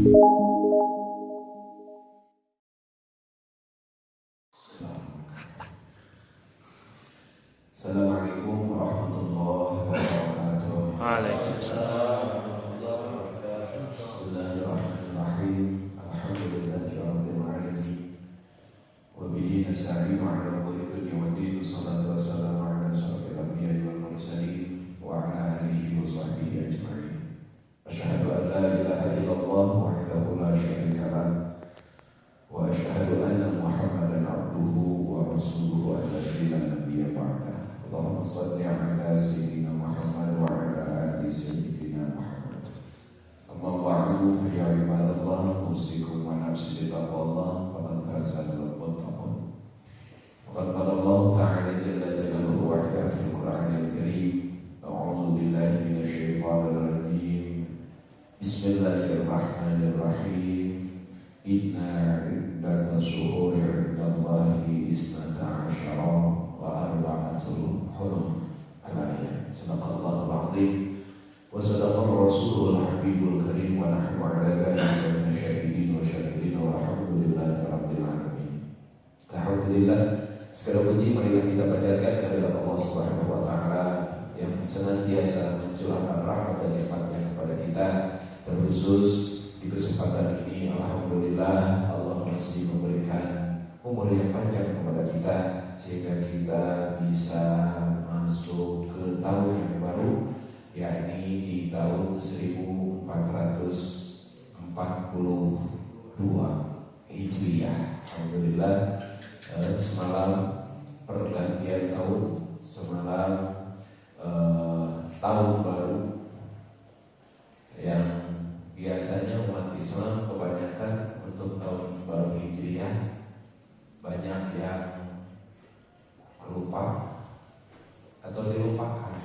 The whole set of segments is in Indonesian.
Assalamualaikum warahmatullahi wabarakatuh. Waalaikumsalam. Bismillahirrahmanirrahim. Alhamdulillahirabbil alamin. Wa bihi nasta'inu 'ala umuri dunya waddin. Shallallahu wassalamu 'ala asyrofil anbiya'i wal mursalin wa 'ala alihi wa sahbihi ajma'in. Asyhadu an la ilaha illallah wahdahu la syarika lah wa asyhadu anna Muhammadan 'abduhu wa rasuluhu alladzi la nabiyya ba'dah. Allahumma shalli 'ala sayyidina Muhammad wa 'ala ali sayyidina Muhammad. Amma ba'du fa ya ibadallah, usikum wa nafsi bi taqwallah, faqad faza al-muttaqun. Qad qala Allah ta'ala jalla jalaluhu wa 'ala fil Qur'anil Karim. A'udzu billahi minasy syaithanir rajim. Bismillahirrahmanirrahim. Inna iddatas syuhuri 'indallahi isnata 'asyara wa arba'atul hurum. Al-ayat. Sadaqallahul 'azim wa sadaqar rasulul habibul karim wa nahnu 'ala dzalika minasy syahidin wa syakirin walhamdulillahi rabbil alamin. Alhamdulillah, segala puji marilah kita panjatkan kehadirat Allah Subhanahu wa taala yang senantiasa mencurahkan rahmat dan nikmat-Nya kepada kita. Terkhusus di kesempatan ini, alhamdulillah Allah masih memberikan umur yang panjang kepada kita sehingga kita bisa masuk ke tahun yang baru, yakni di tahun 1442 Hijriah. Alhamdulillah, semalam pergantian tahun, semalam tahun baru yang biasanya umat Islam kebanyakan untuk tahun baru Hijriah banyak yang lupa atau dilupakan,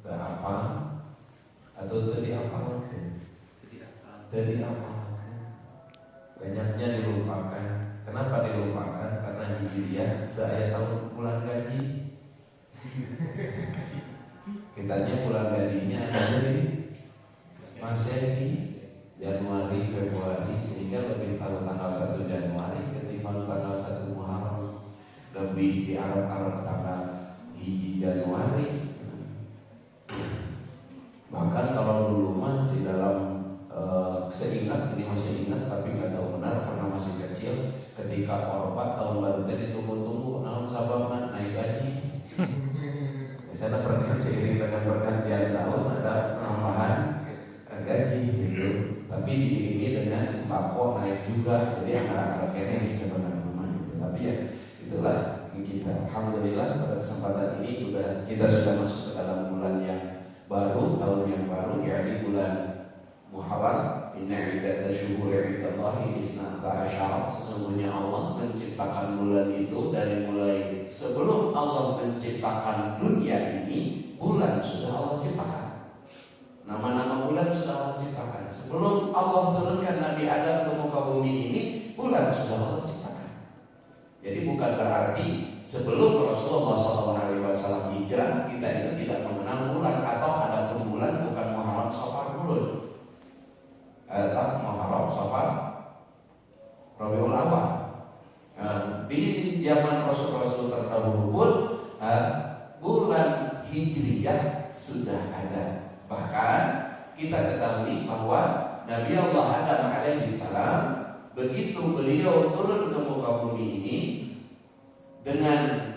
tak apa atau tadi apa, banyaknya dilupakan. Kenapa dilupakan? Karena Hijriah itu ayat tahun bulan gaji. Kitanya bulan gajinya ada di Masehi, Januari, Februari, sehingga lebih tahu tanggal 1 Januari ketimbang tanggal 1 Muharram. Lebih di Arab tanggal hiji Januari. Bahkan kalau dulu mah di dalam seingat, ini masih ingat tapi nggak tahu benar karena masih kecil, ketika Orba tahun baru tadi tunggu-tunggu naon sababna naik gaji. Di sana seiring dengan pergantian tahun ada penambahan gaji gitu, tapi diiringi dengan sembako naik juga, jadi agak-agak kene sebenarnya gitu. Tapi ya itulah kita. Alhamdulillah pada kesempatan ini juga kita sudah masuk ke dalam bulan yang baru, tahun yang baru, yakni bulan Muharram. Inna iddatasy syuhuri 'indallahi isnata 'asyara. Sesungguhnya Allah menciptakan bulan itu dari mulai sebelum Allah menciptakan dunia ini, bulan sudah Allah ciptakan. Nama-nama bulan sudah Allah ciptakan. Sebelum Allah turunkan Nabi Adam ke muka bumi ini, bulan sudah Allah ciptakan. Jadi bukan berarti sebelum Rasulullah SAW hijrah kita itu tidak mengenal bulan, atau ada pun bulan bukan Muharram, Safar, Bulul. Muharram, Safar, Rabiul Awal. Di zaman Rasul-Rasul terdahulu pun bulan Hijriyah sudah ada. Bahkan kita ketahui bahwa Nabi Allah Adam alaihissalam, begitu beliau turun ke muka bumi ini dengan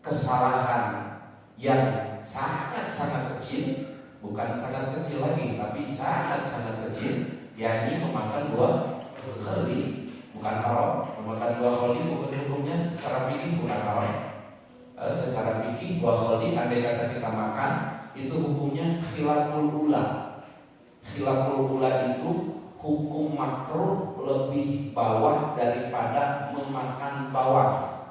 kesalahan yang sangat-sangat kecil, bukan sangat kecil lagi, tapi sangat-sangat kecil, yakni memakan buah khali, bukan haram. Memakan buah khali bukan hukumnya secara fikih bukan haram. Secara fikih buah khali andai kata kita makan itu hukumnya khilaful ula. Khilaful ula itu hukum makruh lebih bawah daripada memakan bawang.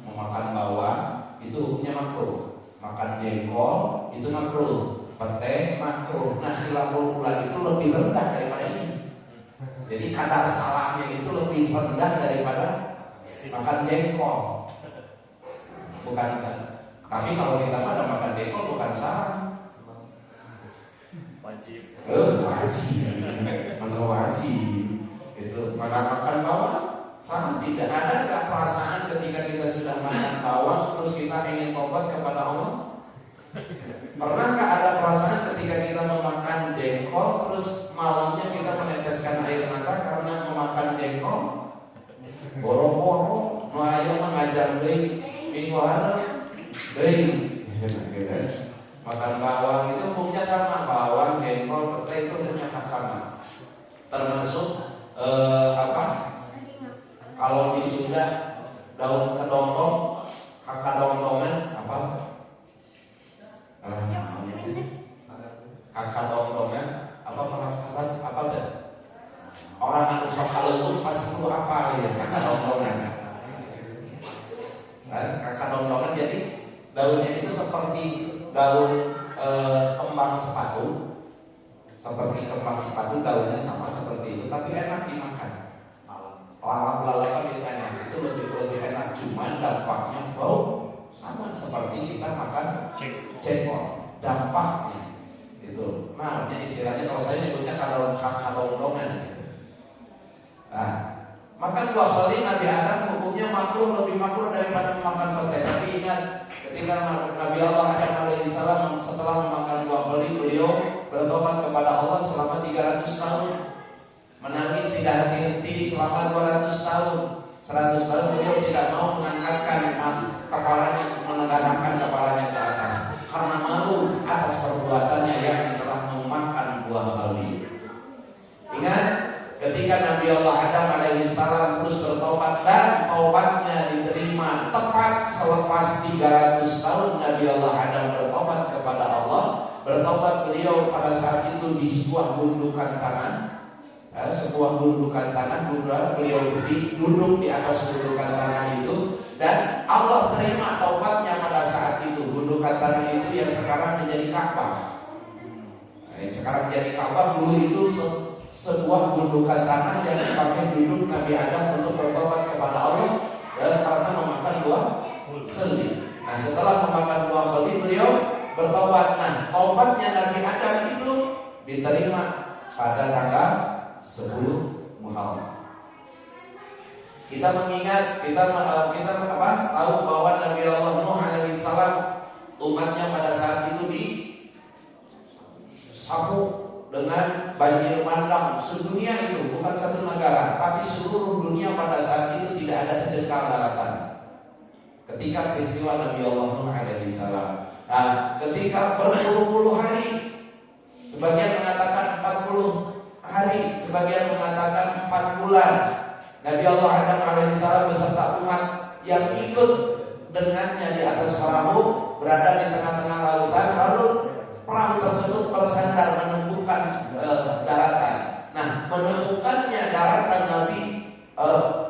Memakan bawang itu hukumnya makruh. Makan jengkol itu makruh. Pete makruh. Nah, khilaful ula itu lebih rendah daripada ini. Jadi kadar salahnya itu lebih rendah daripada makan jengkol. Bukan salah. Tapi kalau kita pada makan jengkol bukan salah. Wajib. Wajib. Mana wajib? Itu pada makan bawang sama tidak ada nggak perasaan ketika kita sudah makan bawang terus kita ingin tobat kepada Allah? Pernah nggak ada perasaan ketika kita memakan jengkol terus malamnya kita meneteskan air mata karena memakan jengkol? Boro-boro, nu aya mengajar deui minggu hareup deui. Makan bawang itu hukumnya sama, bawang, jengkol, petai itu hukumnya sama. Termasuk kalau di Sunda daun kedondong, kakadongdongan apa? Kakadongdongan apa Hasan? Apa tuh? Orang anu sok haleuweung pasti kudu apal ya kakadongdongan. Kakadongdongan jadi daunnya itu seperti daun kembang sepatu. Seperti kembang sepatu daunnya sama seperti itu tapi enak dimakan. Lalap-lalapan itu enak, itu lebih enak, cuman dampaknya bau sama seperti kita makan jengkol, dampaknya itu. Nah, ini istilahnya kalau saya nyebutnya kadondongan. Nah, makan buah kali Nabi Adam hukumnya makruh, lebih makruh daripada makan petai. Tapi ingat, ketika Nabi Allah Adam alaihissalam setelah memakan buah kali, beliau bertobat kepada Allah selama 300 tahun. Menangis tidak henti-henti selama 200 tahun. 100 tahun beliau tidak mau mengangkatkan kepalanya, menegakkan kepalanya ke atas karena malu atas perbuatannya yang telah memakan buah kali. Ingat, ketika Nabi Allah Adam alaihissalam terus bertobat dan taubatnya diterima tepat selepas 300 tahun Nabi Allah Adam bertobat kepada Allah. Bertobat beliau pada saat itu di sebuah gundukan tangan. Sebuah gundukan tanah, beliau duduk di atas gundukan tanah itu dan Allah terima taubatnya pada saat itu. Gundukan tanah itu yang sekarang menjadi Ka'bah. Yang sekarang jadi Ka'bah dulu itu sebuah gundukan tanah yang dipakai duduk Nabi Adam untuk bertobat kepada Allah dan karena memakan buah keli. Nah, setelah memakan buah keli beliau bertobat. Nah, taubatnya Nabi Adam itu diterima pada tanggal 10 Muharram. Kita mengingat, kita tahu bahwa Nabi Allah Nuh alaihissalam umatnya pada saat itu disapu dengan banjir bandang sedunia itu, bukan satu negara, tapi seluruh dunia pada saat itu tidak ada sejengkal daratan. Ketika peristiwa Nabi Allah Nuh alaihissalam, nah, ketika berpuluh-puluh hari, sebagian mengatakan 40 hari, sebagian mengatakan 4 bulan, Nabi Allah Adam alaihissalam beserta umat yang ikut dengannya di atas perahu berada di tengah-tengah lautan, lalu perahu tersebut bersandar menemukan daratan. Nah, menemukannya daratan Nabi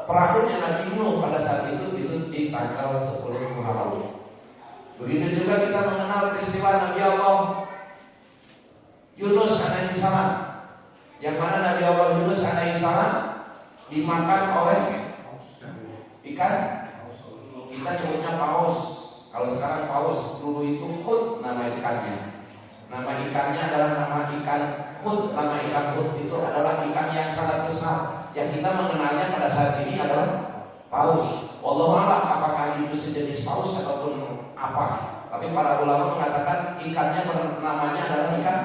perahunya Nabi Nuh pada saat itu di tanggal 10 Muharram. Begitu juga kita mengenal peristiwa Nabi Allah Yunus alaihissalam, yang mana Nabi Allah Yunus alaihissalam dimakan oleh ikan. Kita nyebutnya paus. Kalau sekarang paus, dulu itu hut nama ikannya. Nama ikannya adalah nama ikan hut. Nama ikan hut itu adalah ikan yang sangat besar. Yang kita mengenalnya pada saat ini adalah paus. Wallahu a'lam apakah itu sejenis paus ataupun apa. Tapi para ulama mengatakan ikannya namanya adalah ikan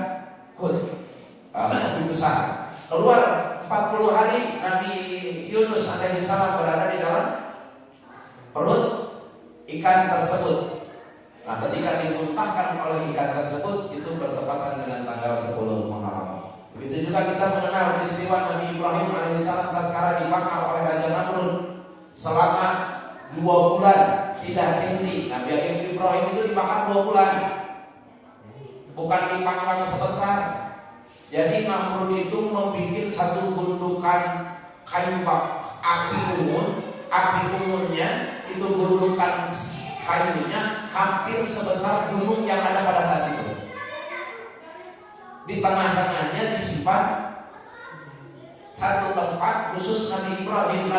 hut. Lebih besar. Keluar 40 hari Nabi Yunus alaihissalam berada di dalam perut ikan tersebut. Nah, ketika dimuntahkan oleh ikan tersebut itu bertepatan dengan tanggal 10 Muharram. Begitu juga kita mengenal peristiwa Nabi Ibrahim alaihissalam tatkala dibakar oleh Raja Namrud selama 2 bulan tidak henti. Nabi Ibrahim itu dibakar 2 bulan, bukan dipanggang sebentar. Jadi Namrud itu membuat satu gundukan kayu api ungunnya itu gundukan kayunya hampir sebesar gunung yang ada pada saat itu. Di tengah-tengahnya disimpan satu tempat khusus Nabi Ibrahim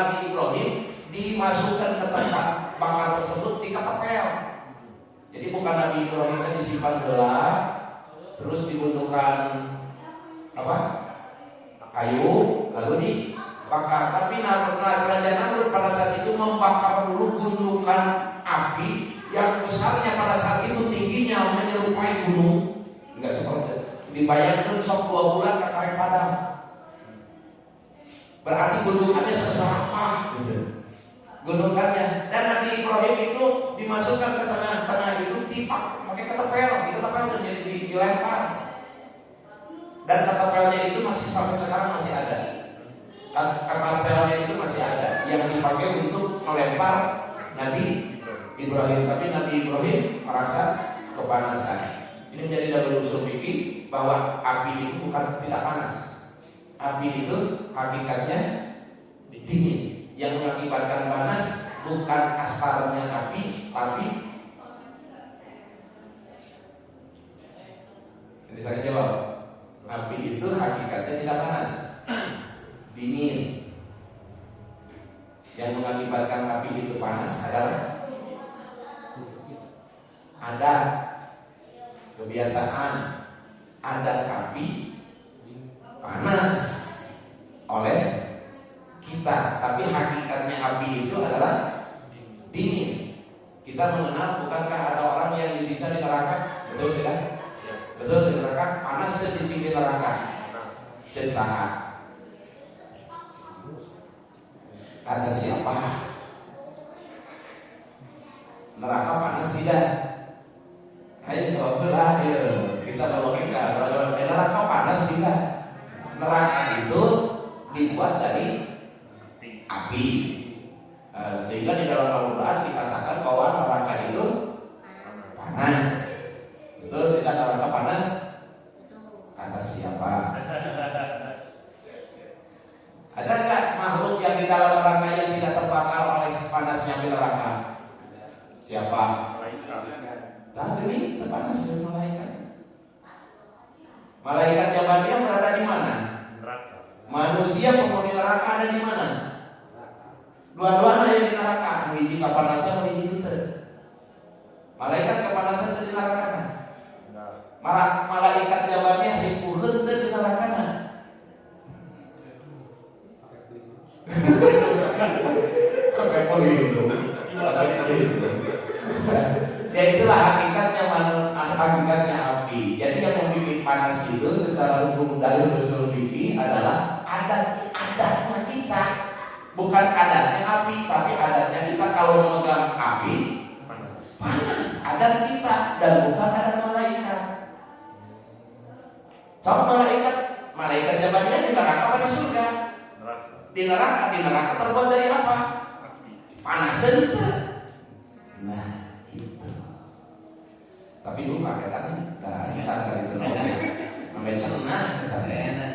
dimasukkan ke tempat bakar tersebut diketepel. Jadi bukan Nabi Ibrahim itu disimpan gelap terus dibutuhkan apa? Kayu, lalu dibakar. Tapi Raja Namrud pada saat itu membakar dulu gundukan api yang besarnya pada saat itu tingginya menyerupai gunung. Enggak seperti dibayangkan sok 2 bulan karek padam. Berarti gundukannya sebesar apa gitu. Gundukannya, dan Nabi Ibrahim itu dimasukkan ke tengah-tengah itu pakai ketapel jadi dilempar. Dan ketapelnya itu masih sampai sekarang masih ada. Ketapelnya itu masih ada yang dipakai untuk melempar Nabi Ibrahim. Tapi Nabi Ibrahim merasa kepanasan. Ini menjadi dalil usul fikih bahwa api itu bukan tidak panas. Api itu hakikatnya dingin. Yang mengakibatkan panas bukan asalnya api, tapi jadi saya jawab, api itu hakikatnya tidak panas, dingin. Yang mengakibatkan api itu panas adalah ada kebiasaan ada api panas oleh kita, tapi hakikatnya api itu adalah dingin. Kita mengenal, bukankah ada orang yang disisa di neraka? Betul tidak? Betul, di neraka panas secicing di neraka. Cek saha. Kata siapa? Neraka panas tidak? Ayo jawablah, kita berlogika. Neraka panas tidak? Neraka itu dibuat dari api, sehingga di dalam Al-Quran dikatakan bahwa neraka itu panas. Betul tidak neraka panas? Kata siapa? Ada nggak makhluk yang di dalam neraka yang tidak terbakar oleh panasnya api neraka? Siapa? Tadi terpanas malaikat. Malaikat jawabannya berada di mana? Manusia penghuni neraka ada di mana? Dua-duanya yang di neraka, menghiji kapanasnya, menghiji itu. Malaikat kepanasan itu di neraka. Malaikat jawabannya ribuan itu di neraka. Ya itulah hakikatnya api. Jadi yang membuat panas itu secara hukum dari usul fikih adalah adatnya kita. Bukan adatnya api, tapi adatnya kita kalau memegang api panas. Adat kita dan bukan adat malaikat. Soal malaikat jawabannya di neraka apa di surga? Di neraka terbuat dari apa? Panas itu. Nah itu. Tapi lupa katanya, dah bisa dari itu. Sampai cenah katanya.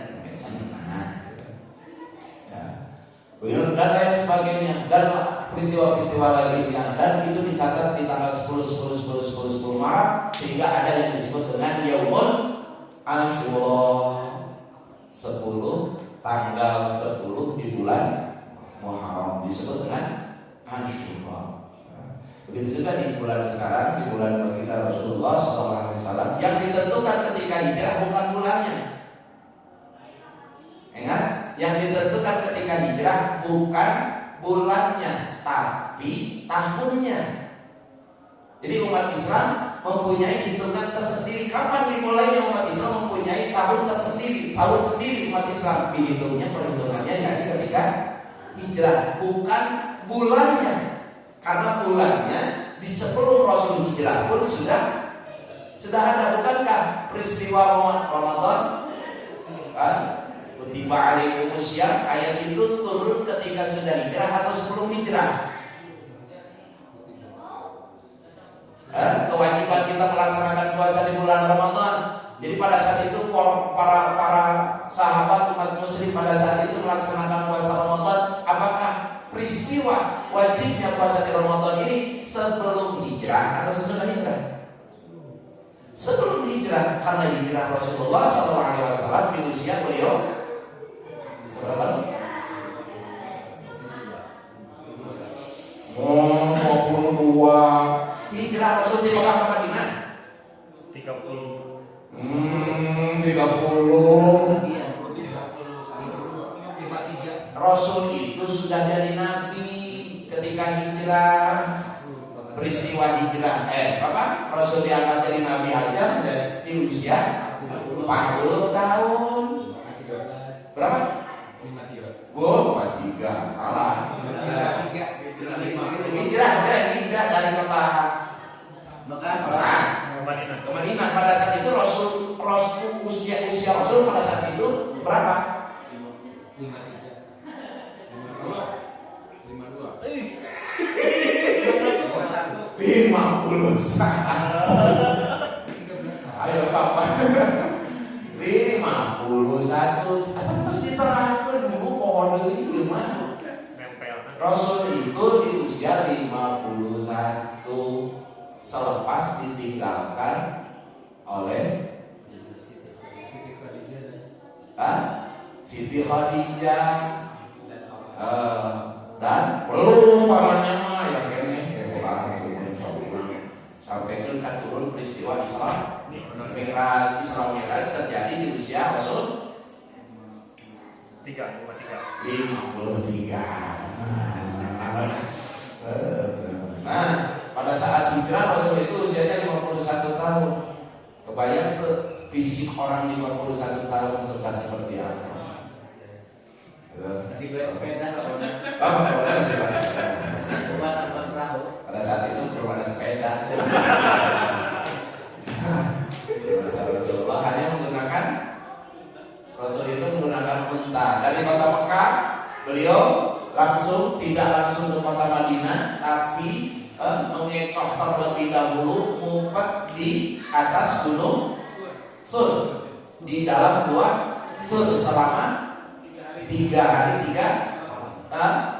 Dan lain sebagainya, dan peristiwa-peristiwa lainnya, dan itu dicatat di tanggal 10 Maret, sehingga ada yang disebut dengan Yaumul Asyura, 10 tanggal 10 di bulan Muharram disebut dengan Asyura. Begitu juga di bulan sekarang, di bulan baginda Rasulullah SAW, yang ditentukan ketika hijrah bukan bulannya. Ingat? Yang ditentukan ketika hijrah bukan bulannya, tapi tahunnya. Jadi umat Islam mempunyai hitungan tersendiri. Kapan dimulainya umat Islam mempunyai tahun tersendiri, tahun sendiri umat Islam dihitungnya, perhitungannya yakni ketika hijrah, bukan bulannya. Karena bulannya di sebelum Rasul hijrah pun sudah ada, bukankah peristiwa Ramadan? Kan? Kutiba alaikumussyam, ayat itu turun ketika sudah hijrah atau sebelum hijrah? Kewajiban kita melaksanakan puasa di bulan Ramadan. Jadi pada saat itu para sahabat umat muslim pada saat itu melaksanakan puasa Ramadan. Apakah peristiwa wajibnya puasa di Ramadan ini sebelum hijrah atau sesudah hijrah? Sebelum hijrah, karena hijrah Rasulullah SAW di usia beliau berapa tahun? 22. Hijrah Rasul di Mekah ke Madinah 30. 30. itu berapa? 51. Ayo Bapak. 51. Apa terus diterangkan dulu pohon ini gimana? Rasul itu di usia 51 selepas ditinggalkan oleh Siti Khadijah dan belum pamannya mah ya kene sampai ke turun peristiwa Isra Mi'raj. Isra Mi'raj terjadi di usia Rasul 53. Nah, pada saat hijrah Rasul itu usianya 51 tahun. Kebayang tuh fisik orang 51 tahun seperti apa? Masih gue sepeda pada saat itu belum ada sepeda. Rasulullah hanya menggunakan Rasul itu menggunakan unta dari kota Mekah. Beliau tidak langsung ke kota Madinah, tapi mengecoh terlebih dahulu ngumpet di atas gunung Sur, di dalam gua Sur selama 3 hari 3.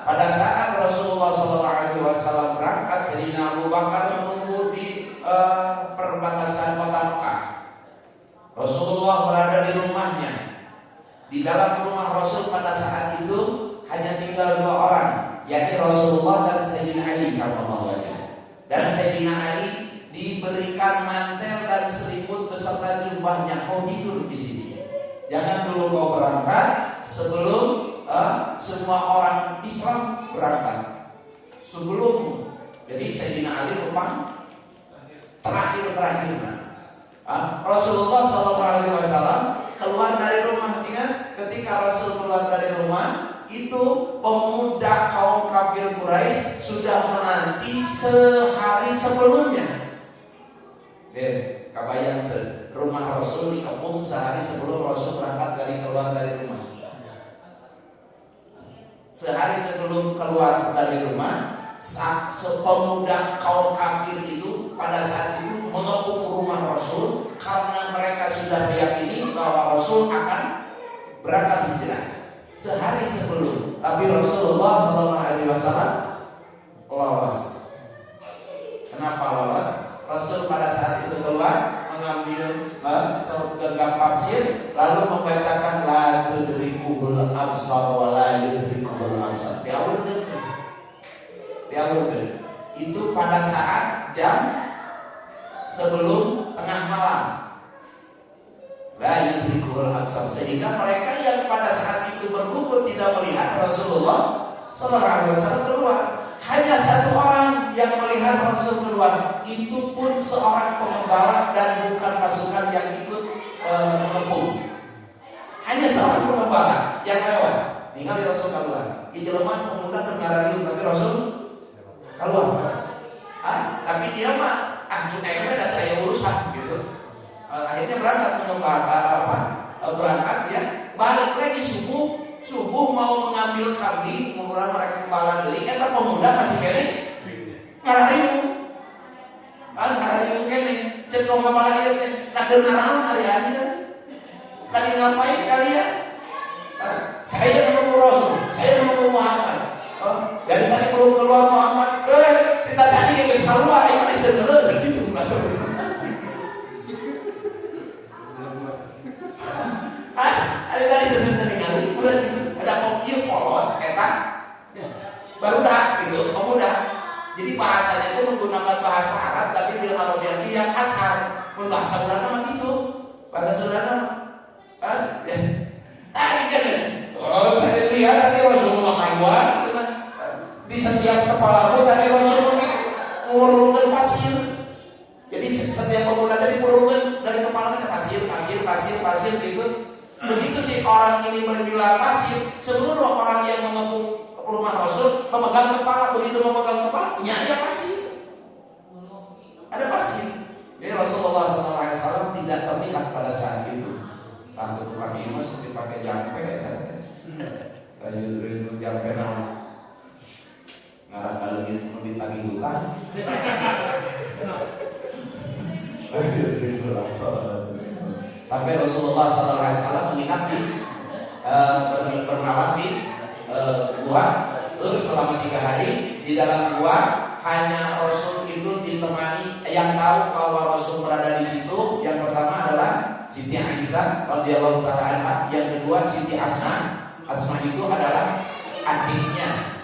Pada saat Rasulullah SAW berangkat, Sayyidina Abu Bakar menunggu di perbatasan kota Mekah. Rasulullah berada di rumahnya. Di dalam rumah Rasul pada saat itu hanya tinggal 2 orang, yakni Rasulullah dan Sayyidina Ali karramallahu wajhahu. Dan Sayyidina Ali diberikan mantel dan selimut beserta jubahnya. Kau tidur di sini. Jangan dulu kau berangkat sebelum semua orang Islam berangkat. Sebelum, jadi Sayyidina Ali numpang terakhir. Rasulullah SAW keluar dari rumah. Ingat ketika Rasul keluar dari rumah itu, pemuda kaum kafir Quraisy sudah menanti sehari sebelumnya. Kabayang tuh, rumah Rasul dikepung sehari sebelum Rasul berangkat keluar dari rumah. Sehari sebelum keluar dari rumah, pemuda kaum kafir itu pada saat itu mengepung rumah Rasul karena mereka sudah meyakini bahwa Rasul akan berangkat hijrah sehari sebelum. Tapi Rasulullah SAW lolos. Kenapa lolos? Rasul pada saat itu keluar mengambil segenggam pasir lalu membacakan la tudrikuhul absar wa la yudrikuhul absar. Dialogkan. Itu pada saat jam sebelum tengah malam. La yudrikuhul absar, sehingga mereka yang pada saat itu berkumpul tidak melihat Rasulullah SAW keluar. Hanya 1 orang yang melihat Rasul keluar, itu pun seorang pengembala dan bukan pasukan yang ikut mengepung. Hanya seorang pengembala yang lewat. Ningali Rasul keluar. Ijelema pemuda dengararium tapi Rasul keluar. Tapi dia mah cuma data yang urusan gitu. Akhirnya berangkat berangkat ya, balik lagi subuh mau mengambil kambing, mengulang mereka kembali deui. Eta pemuda masih kene ngarariung. Ngarariung kene, cek kembali ieu teh. Lakeun naon hari ini? Lagi ngapain kalian? Saya menunggu Rasul, saya menunggu Muhammad. Dari tadi belum keluar Muhammad. Kita tadi geus keluar, ieu mah teu gitu masuk. Ada tadi ningali, udah gitu. Ada ieu kolot eta baru dah gitu, pemuda. Jadi bahasanya itu menggunakan bahasa Arab tapi bil Arabiyati yang kasar. Mun bahasa Sunda mah gitu. Bahasa Sunda mah kan tadi kan tadi lihat tadi Rasulullah keluar di setiap kepala tadi Rasulullah mengurungkan pasir. Jadi setiap pemuda tadi mengurungkan dari kepalanya pasir gitu. Begitu sih orang ini berbilang pasir, seluruh orang yang mengepung rumah Rasul memegang kepala. Begitu memegang kepala, ada pasir. Ada pasir. Jadi Rasulullah SAW tidak terlihat pada saat itu. Takut tukang imas seperti pakai jampe ya. Kayu rindu jampe nama ngarang kalengit ditagih hutang. Sampai Rasulullah SAW menginap di bermalam di gua terus selama 3 hari di dalam gua. Hanya Rasul itu ditemani, yang tahu bahwa Rasul berada di situ. Yang pertama adalah Siti Aisyah radhiyallahu taala anha, yang kedua Siti Asma. Asma itu adalah adiknya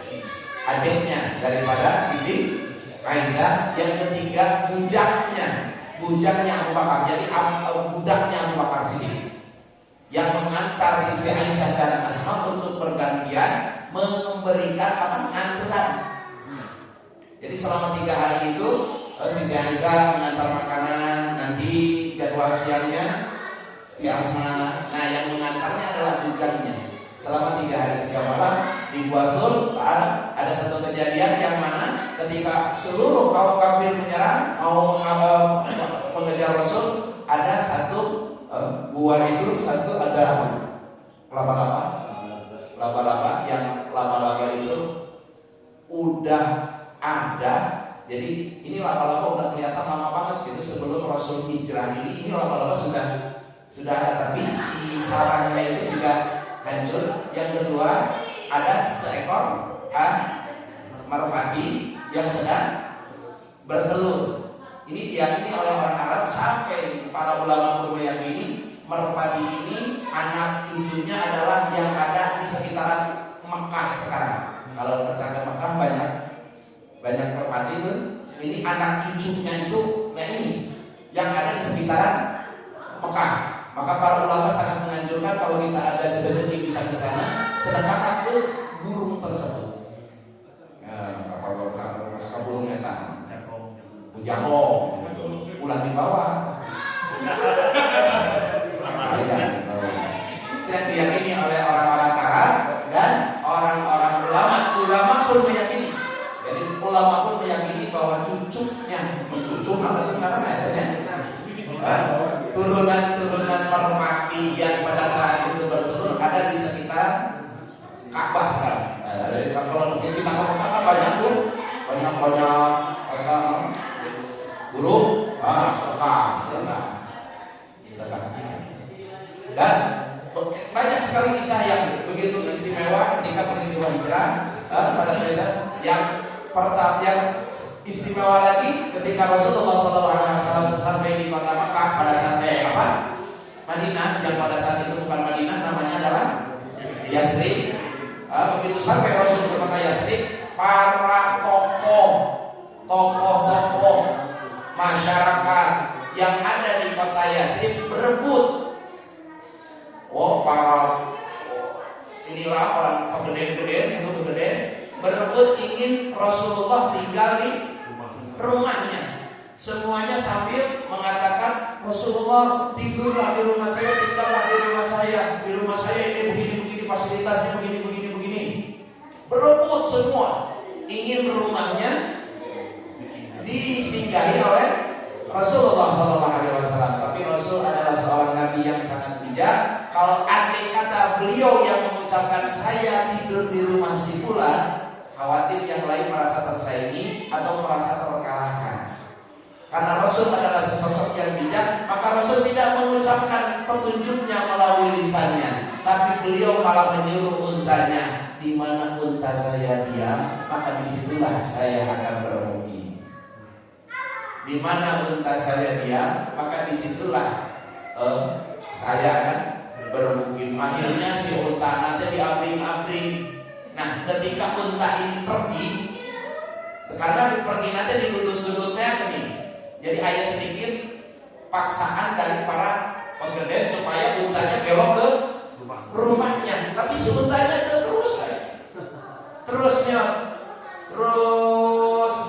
daripada Siti Aisyah. Yang ketiga bujaknya Abu Bakar. Jadi budaknya Abu Bakar Siddiq yang mengantar Siti Aisyah dan Asma untuk bergantian memberikan pengantaran. Jadi selama 3 hari itu Siti Aisyah mengantar makanan, nanti jadwal siangnya Siti Asma. Nah, yang mengantarnya adalah bujaknya. Selama 3 hari 3 malam di Buasul ada satu kejadian yang mana ketika seluruh kaum kafir menyerang mau mengejar Rasul, ada satu gua itu ada laba-laba yang laba-laba itu udah ada. Jadi ini laba-laba udah kelihatan lama banget gitu sebelum Rasul hijrah. Ini laba-laba sudah ada, tapi si sarangnya itu juga hancur. Yang kedua ada seekor merpati yang sedang bertelur. Ini diyakini oleh orang Arab, sampai para ulama pun meyakini merpati ini anak cucunya adalah yang ada di sekitaran Mekah sekarang. Kalau tetangga Mekah banyak merpati itu. Ini anak cucunya itu, nah ini yang ada di sekitaran Mekah. Maka para ulama sangat menganjurkan kalau kita ada rezeki bisa ke sana, sedekahkan ke burung tersebut. Ya, kalau suka burung eta, jangkong, ulah di bawah. Dan diyakini oleh orang-orang Arab dan orang-orang ulama pun meyakini. Jadi ulama pun meyakini bahwa cucu apa itu namanya? Turunan merpati yang pada saat itu bertelur ada di sekitar Ka'bah sekarang. Kalau kita ke Mekah kan banyak burung, sedekah. Dan banyak sekali kisah yang begitu istimewa ketika peristiwa hijrah pada saat yang istimewa lagi ketika Rasulullah SAW sampai di kota Mekah pada saat Madinah, yang pada saat itu bukan Madinah, namanya adalah Yathrib. Begitu sampai Rasul ke kota Yathrib, para tokoh masyarakat yang ada di kota Yathrib berebut. Inilah orang pegeden berebut ingin Rasulullah tinggal di rumahnya. Semuanya sambil mengatakan, Rasulullah tidurlah di rumah saya, tinggallah di rumah saya. Di rumah saya ini begini, fasilitasnya begini. Berebut semua ingin rumahnya disinggahi oleh Rasulullah SAW. Tapi Rasul adalah seorang nabi yang sangat bijak. Kalau andai kata beliau yang mengucapkan saya tidur di rumah si fulan, khawatir yang lain merasa tersaingi atau merasa terkalahkan. Karena Rasul adalah sesosok yang bijak, maka Rasul tidak mengucapkan petunjuknya melalui lisannya, tapi beliau malah menyuruh untanya, di mana unta saya diam, maka disitulah saya akan bermukim. Di mana unta saya diam, maka disitulah saya akan bermukim. Akhirnya si unta nanti diabring-abring. Nah, ketika unta ini pergi, karena pergi nanti digudut-gudutnya gini. Jadi ada sedikit paksaan dari para pegeden supaya untanya belok ke rumahnya. Tapi si untanya itu terus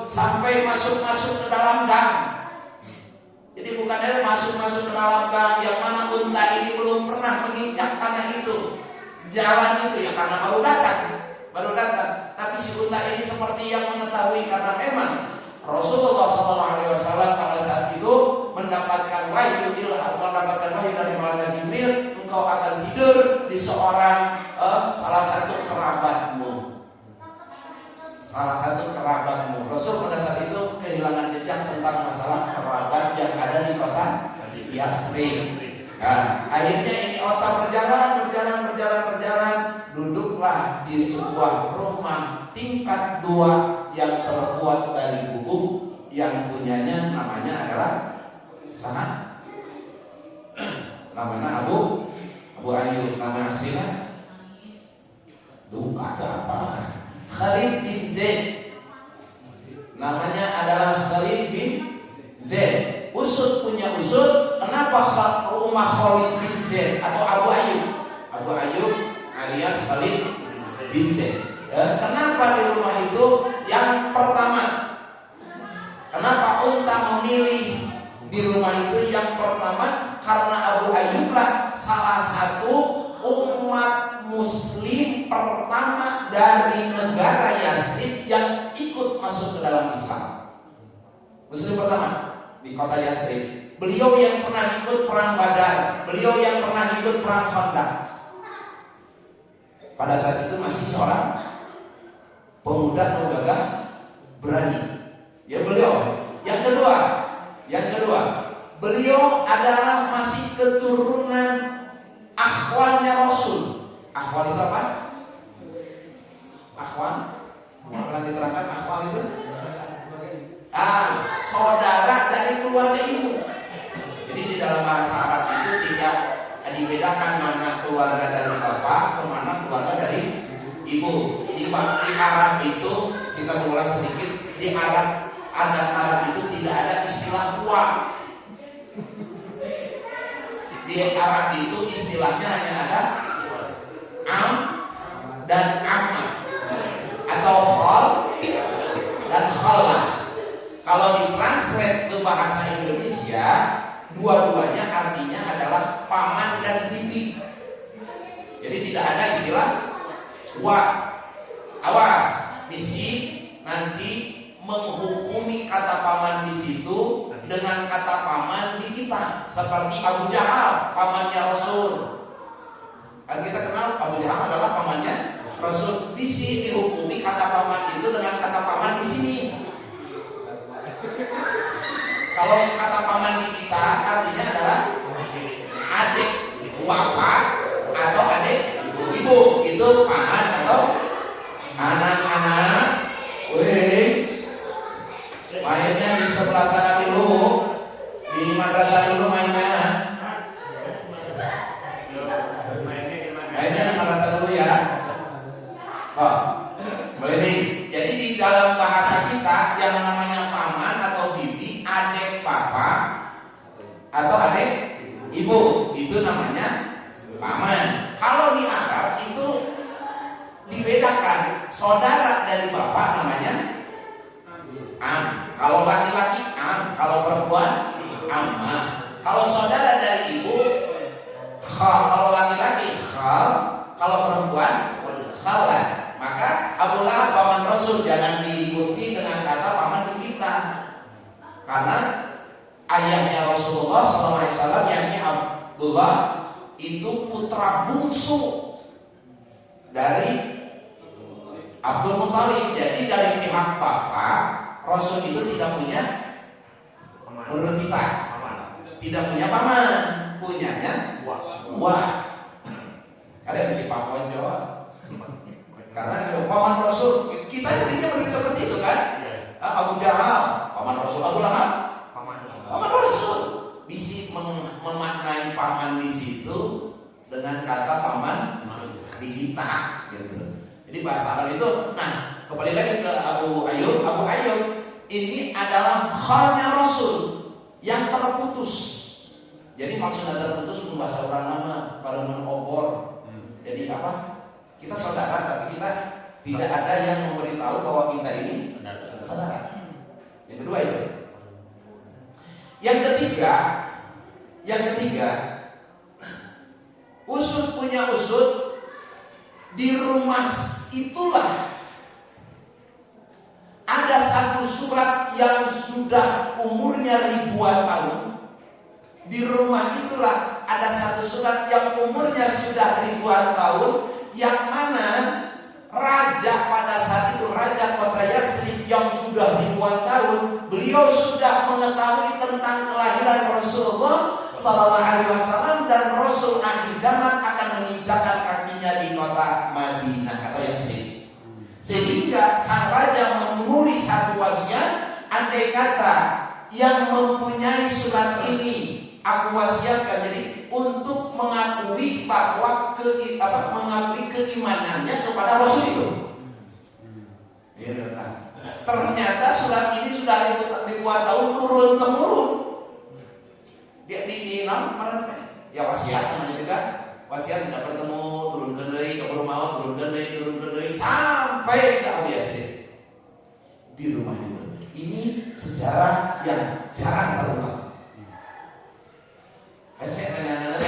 sampai masuk ke dalam gang. Jadi bukan hanya masuk ke dalam gang, yang mana unta ini belum pernah menginjak tanah itu, jalan itu ya, karena baru datang. Tapi si unta ini seperti yang mengetahui, karena memang Rasulullah SAW pada saat itu mendapatkan wahyu dari malaikat Jibril, engkau akan tidur di seorang salah satu kerabatmu. Salah satu kerabatmu. Rasul pada saat itu kehilangan jejak tentang masalah kerabat yang ada di kota Yasrib. Nah, akhirnya ini otak berjalan, duduklah di sebuah rumah tingkat 2 yang terbuat dari bubuk, yang punyanya namanya adalah sangat namanya Abu Ayyub, nama aslinya ada apa? Khalid bin Zaid. Namanya adalah Khalid bin Zaid. Usut punya usut, kenapa rumah Khalid bin Zaid atau Abu Ayyub alias Khalid bin Zaid? Kenapa di rumah itu yang pertama? Kenapa unta memilih di rumah itu yang pertama? Karena Abu Ayyub lah salah satu umat Muslim pertama dari negara Yasrib yang ikut masuk ke dalam Islam. Muslim pertama di kota Yasrib. Beliau yang pernah ikut perang Badar, beliau yang pernah ikut perang Khandaq. Pada saat itu masih seorang pemuda gagah berani. Ya beliau. Yang kedua, beliau adalah masih keturunan akhwalnya Rasul. Akhwal itu apa? Akhwal? Pernah diterangkan akhwal itu? Saudara dari keluarga ibu. Jadi di dalam bahasa Arab itu tidak dibedakan mana keluarga dari bapak, kemana keluarga dari ibu. Di Arab itu, kita mengulang sedikit, di Arab, adat Arab itu tidak ada istilah wa. Di Arab itu istilahnya hanya ada am dan amma, atau khol dan khalah. Kalau ditranslate ke bahasa Indonesia, dua-duanya artinya adalah paman dan bibi. Jadi tidak ada istilah wa. Awas, misi nanti menghukumi kata paman di situ dengan kata paman di kita. Seperti Abu Jahal, pamannya Rasul. Kan kita kenal Abu Jahal adalah pamannya Rasul. Di sini dihukumi kata paman itu dengan kata paman di sini. Kalau kata paman di kita artinya adalah adik bapak atau adik ibu. Itu paman atau anak-anak. Mainnya di sebelah sana dulu, di madrasah dulu mainnya. Mainnya di madrasah dulu ya. Boleh nih. Jadi di dalam bahasa kita yang namanya paman atau bibi, adik papa atau adik ibu, itu namanya paman. Kalau di Arab itu dibedakan, saudara dari bapak namanya am. Kalau laki-laki am, kalau perempuan ammah. Kalau saudara dari ibu khal, kalau laki-laki khal, kalau perempuan khalah. Maka Abu Lahab paman Rasul jangan diikuti dengan kata paman di kita. Karena ayahnya Rasulullah SAW, yakni Abdullah, itu putra bungsu dari Abdul Muthalib. Jadi dari pihak bapak, Rasul itu tidak punya, menurut kita, tidak punya paman, punyanya wah. Ada yang si Papua Jawa. Karena paman Rasul, kita seringnya berpikir seperti itu kan? Abu Jahal, paman Rasul. Abu Lahab, paman Rasul. Bisi memaknai paman di situ dengan kata paman di kita, gitu. Jadi bahasa Arab itu. Nah, kembali lagi ke Abu Ayyub. Abu Ayyub ini adalah khalnya Rasul yang terputus. Jadi maksudnya terputus bahasa orang nama pada menobor. Jadi apa? Kita saudara, tapi kita tidak ada yang memberitahu bahwa kita ini saudara. Yang kedua itu. Yang ketiga, usut punya usut. Di rumah itulah ada satu surat yang sudah umurnya ribuan tahun. Di rumah itulah ada ada satu surat yang umurnya sudah ribuan tahun, yang mana raja pada saat itu, raja kota Yasrib yang sudah ribuan tahun, beliau sudah mengetahui tentang kelahiran Rasulullah Sallallahu Alaihi Wasallam, dan Rasul akhir zaman akan menginjakkan kakinya di kota Madinah atau Yasrib. Sehingga sang raja menulis satu wasiat, andai kata yang mempunyai surat ini aku wasiatkan, jadi untuk mengakui bahwa mengakui keimanannya kepada Rasul itu. Ya, ternyata surat ini sudah ribuan tahun turun temurun. Dia di ya wasiat namanya juga. Wasiat tidak bertemu, turun gendai, keburu mau, turun gendai sampai ke Abu Yazid di rumah itu. Ini sejarah yang jarang terungkap. Hesek nana.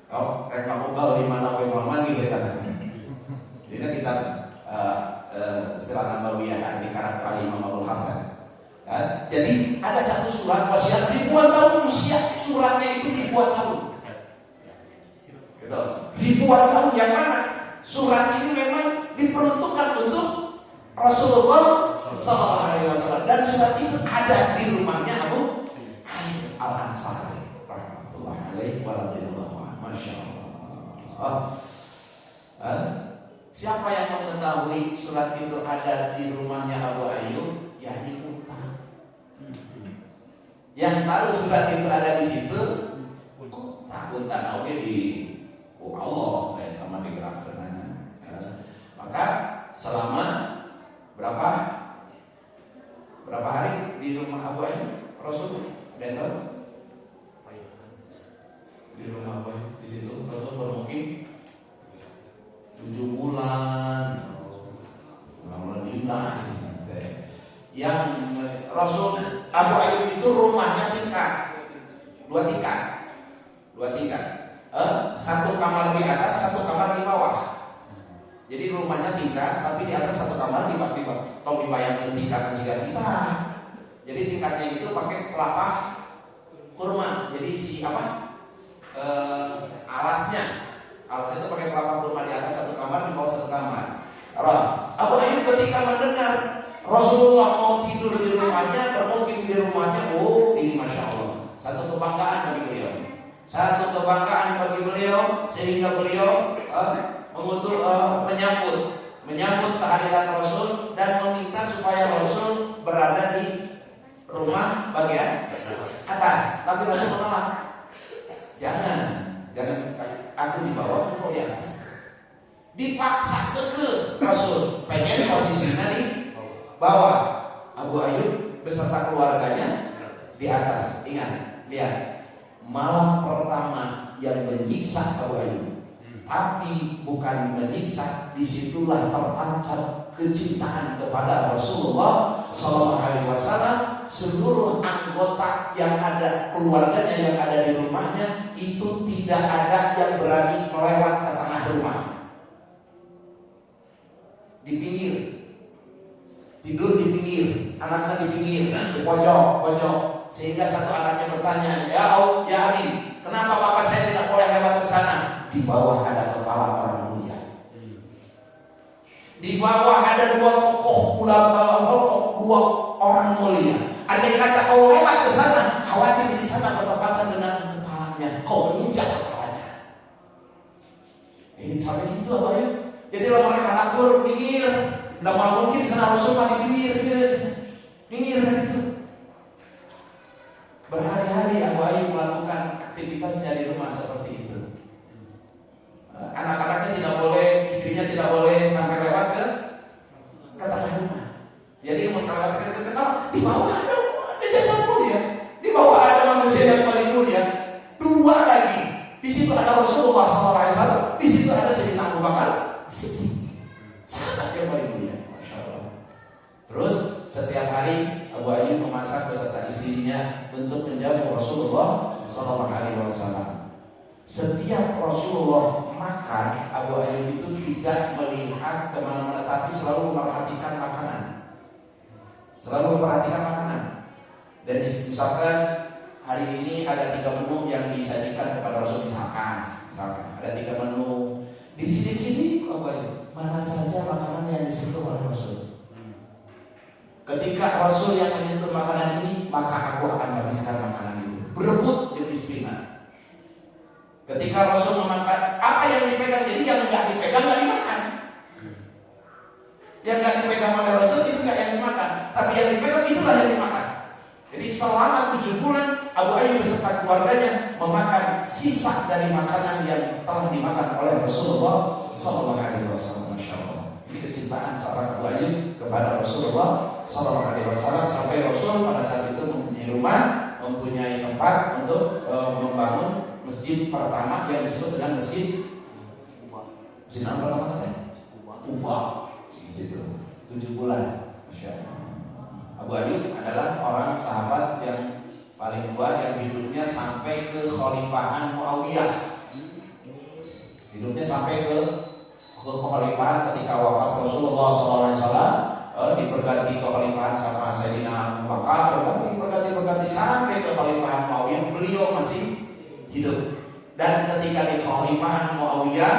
Oh, rek mabukal di mana we mandi kita. Ini kita Sirat Nabawiyah di karangan kali Imam Abdul Hasan. Jadi ada satu surat wasiat ribuan tahun usia suratnya itu ribuan tahun. Gitu. Ribuan tahun yang mana surat ini memang diperuntukkan untuk Rasulullah Sallallahu Alaihi Wasallam, dan surat itu ada di rumahnya Abu Ayyub Al-Ansari rahmatullahi alaihi wa radhiyallahu anhu. Masya Allah. Siapa yang mengetahui surat itu ada di rumahnya Abu Ayyub? Ya ini utang. Yang tahu surat itu ada di situ utang oke di Allah dan sama digerakkan. Maka selama berapa hari di rumah Abu Ayyub Rasul? Dan tahu? Di rumah Abu Ayyub di situ Rasul bermukim 7 bulan. Alhamdulillah. Yang Rasul Abu Ayyub itu rumahnya dua tingkat. Satu kamar di atas, satu kamar di bawah. Jadi rumahnya tingkat, tapi di atas satu kamar di bawah. Tong dibayangkan tingkat nasihat kita. Jadi tingkatnya itu pakai pelepah kurma. Jadi alasnya itu pakai pelepah kurma, di atas satu kamar, di bawah satu kamar. Abu Ayyub ketika mendengar Rasulullah mau tidur di rumahnya, termukim di rumahnya, oh ini Masya Allah, satu kebanggaan bagi beliau, sehingga beliau menyambut kehadiran Rasul dan meminta supaya Rasul berada di rumah bagian atas. Tapi Rasul menolak. Jangan aku di bawah, kau di atas. Dipaksa ke Rasul pengen posisinya di bawah. Abu Ayyub beserta keluarganya di atas. Ingat, lihat, malam pertama yang menyiksa Abu Ayyub, tapi bukan menyiksa, disitulah tertancap kecintaan kepada Rasulullah Sallallahu Alaihi Wasallam. Seluruh anggota yang ada, keluarganya yang ada di rumahnya, itu tidak ada yang berani melewat ke tengah rumah. Di pinggir, tidur di pinggir, anaknya di pinggir, di pojok. Sehingga satu anaknya bertanya, ya Abi, kenapa bapak saya tidak boleh lewat ke sana? Di bawah ada kepala orang mulia. Di bawah ada dua orang mulia. Andai kata kau lewat ke sana, khawatir di sana bertepatan dengan kepalanya, kau menginjak kepalanya. Ini sampai gitu apa ya? Jadi kalau mereka takut pinggir, tidak mungkin sana Rasul di pinggir itu. Berhari-hari Abu Ayyub melakukan aktivitasnya di rumah seperti itu. Anak-anaknya tidak boleh, istrinya tidak boleh sampai lewat ke tengah rumah. Jadi mengatakan kenal di bawah ada jasad mulia, di bawah ada manusia yang paling mulia. Dua lagi, di situ ada Rasulullah SAW, di situ ada Sayyidina Abu Bakar Siddiq, sahabat yang paling mulia, Masya Allah. Terus setiap hari Abu Ayyub memasak beserta istrinya untuk menjamu Rasulullah SAW. Setiap Rasulullah makan, Abu Ayyub itu tidak melihat kemana-mana, tapi selalu memperhatikan makanan. Dan misalkan hari ini ada 3 menu yang disajikan kepada Rasul, misalkan ada 3 menu. Di sini mana saja makanan yang disentuh oleh Rasul. Ketika Rasul yang menyentuh makanan ini, maka aku akan habiskan makanan itu. Berebut di istimewa. Ketika Rasul memakan, apa yang dipegang, jadi yang nggak dipegang nggak dimakan. Yang nggak dipegang oleh Rasul itu nggak yang dimakan, tapi yang dipegang itulah yang dimakan. Jadi selama 7 bulan Abu Ayyub beserta keluarganya memakan sisa dari makanan yang telah dimakan oleh Rasulullah Sallallahu Alaihi Wasallam. Masya Allah. Ini kecintaan seorang Abu Ayyub kepada Rasulullah Sallallahu Alaihi Wasallam sampai Rasul pada saat itu mempunyai rumah, mempunyai tempat untuk membangun masjid pertama yang disebut dengan masjid apa namanya? Kuba. Di situ 7 bulan. Masya Allah. Abu Ayyub adalah orang sahabat yang paling tua yang hidupnya sampai ke Khalifahan Muawiyah. Hidupnya sampai ke Khalifahan ketika wafat Rasulullah SAW, diperganti ke Khalifahan sama Sayyidina Abu Bakar, berganti sampai ke Khalifahan Muawiyah, beliau masih hidup. Dan ketika di Khalifahan Muawiyah,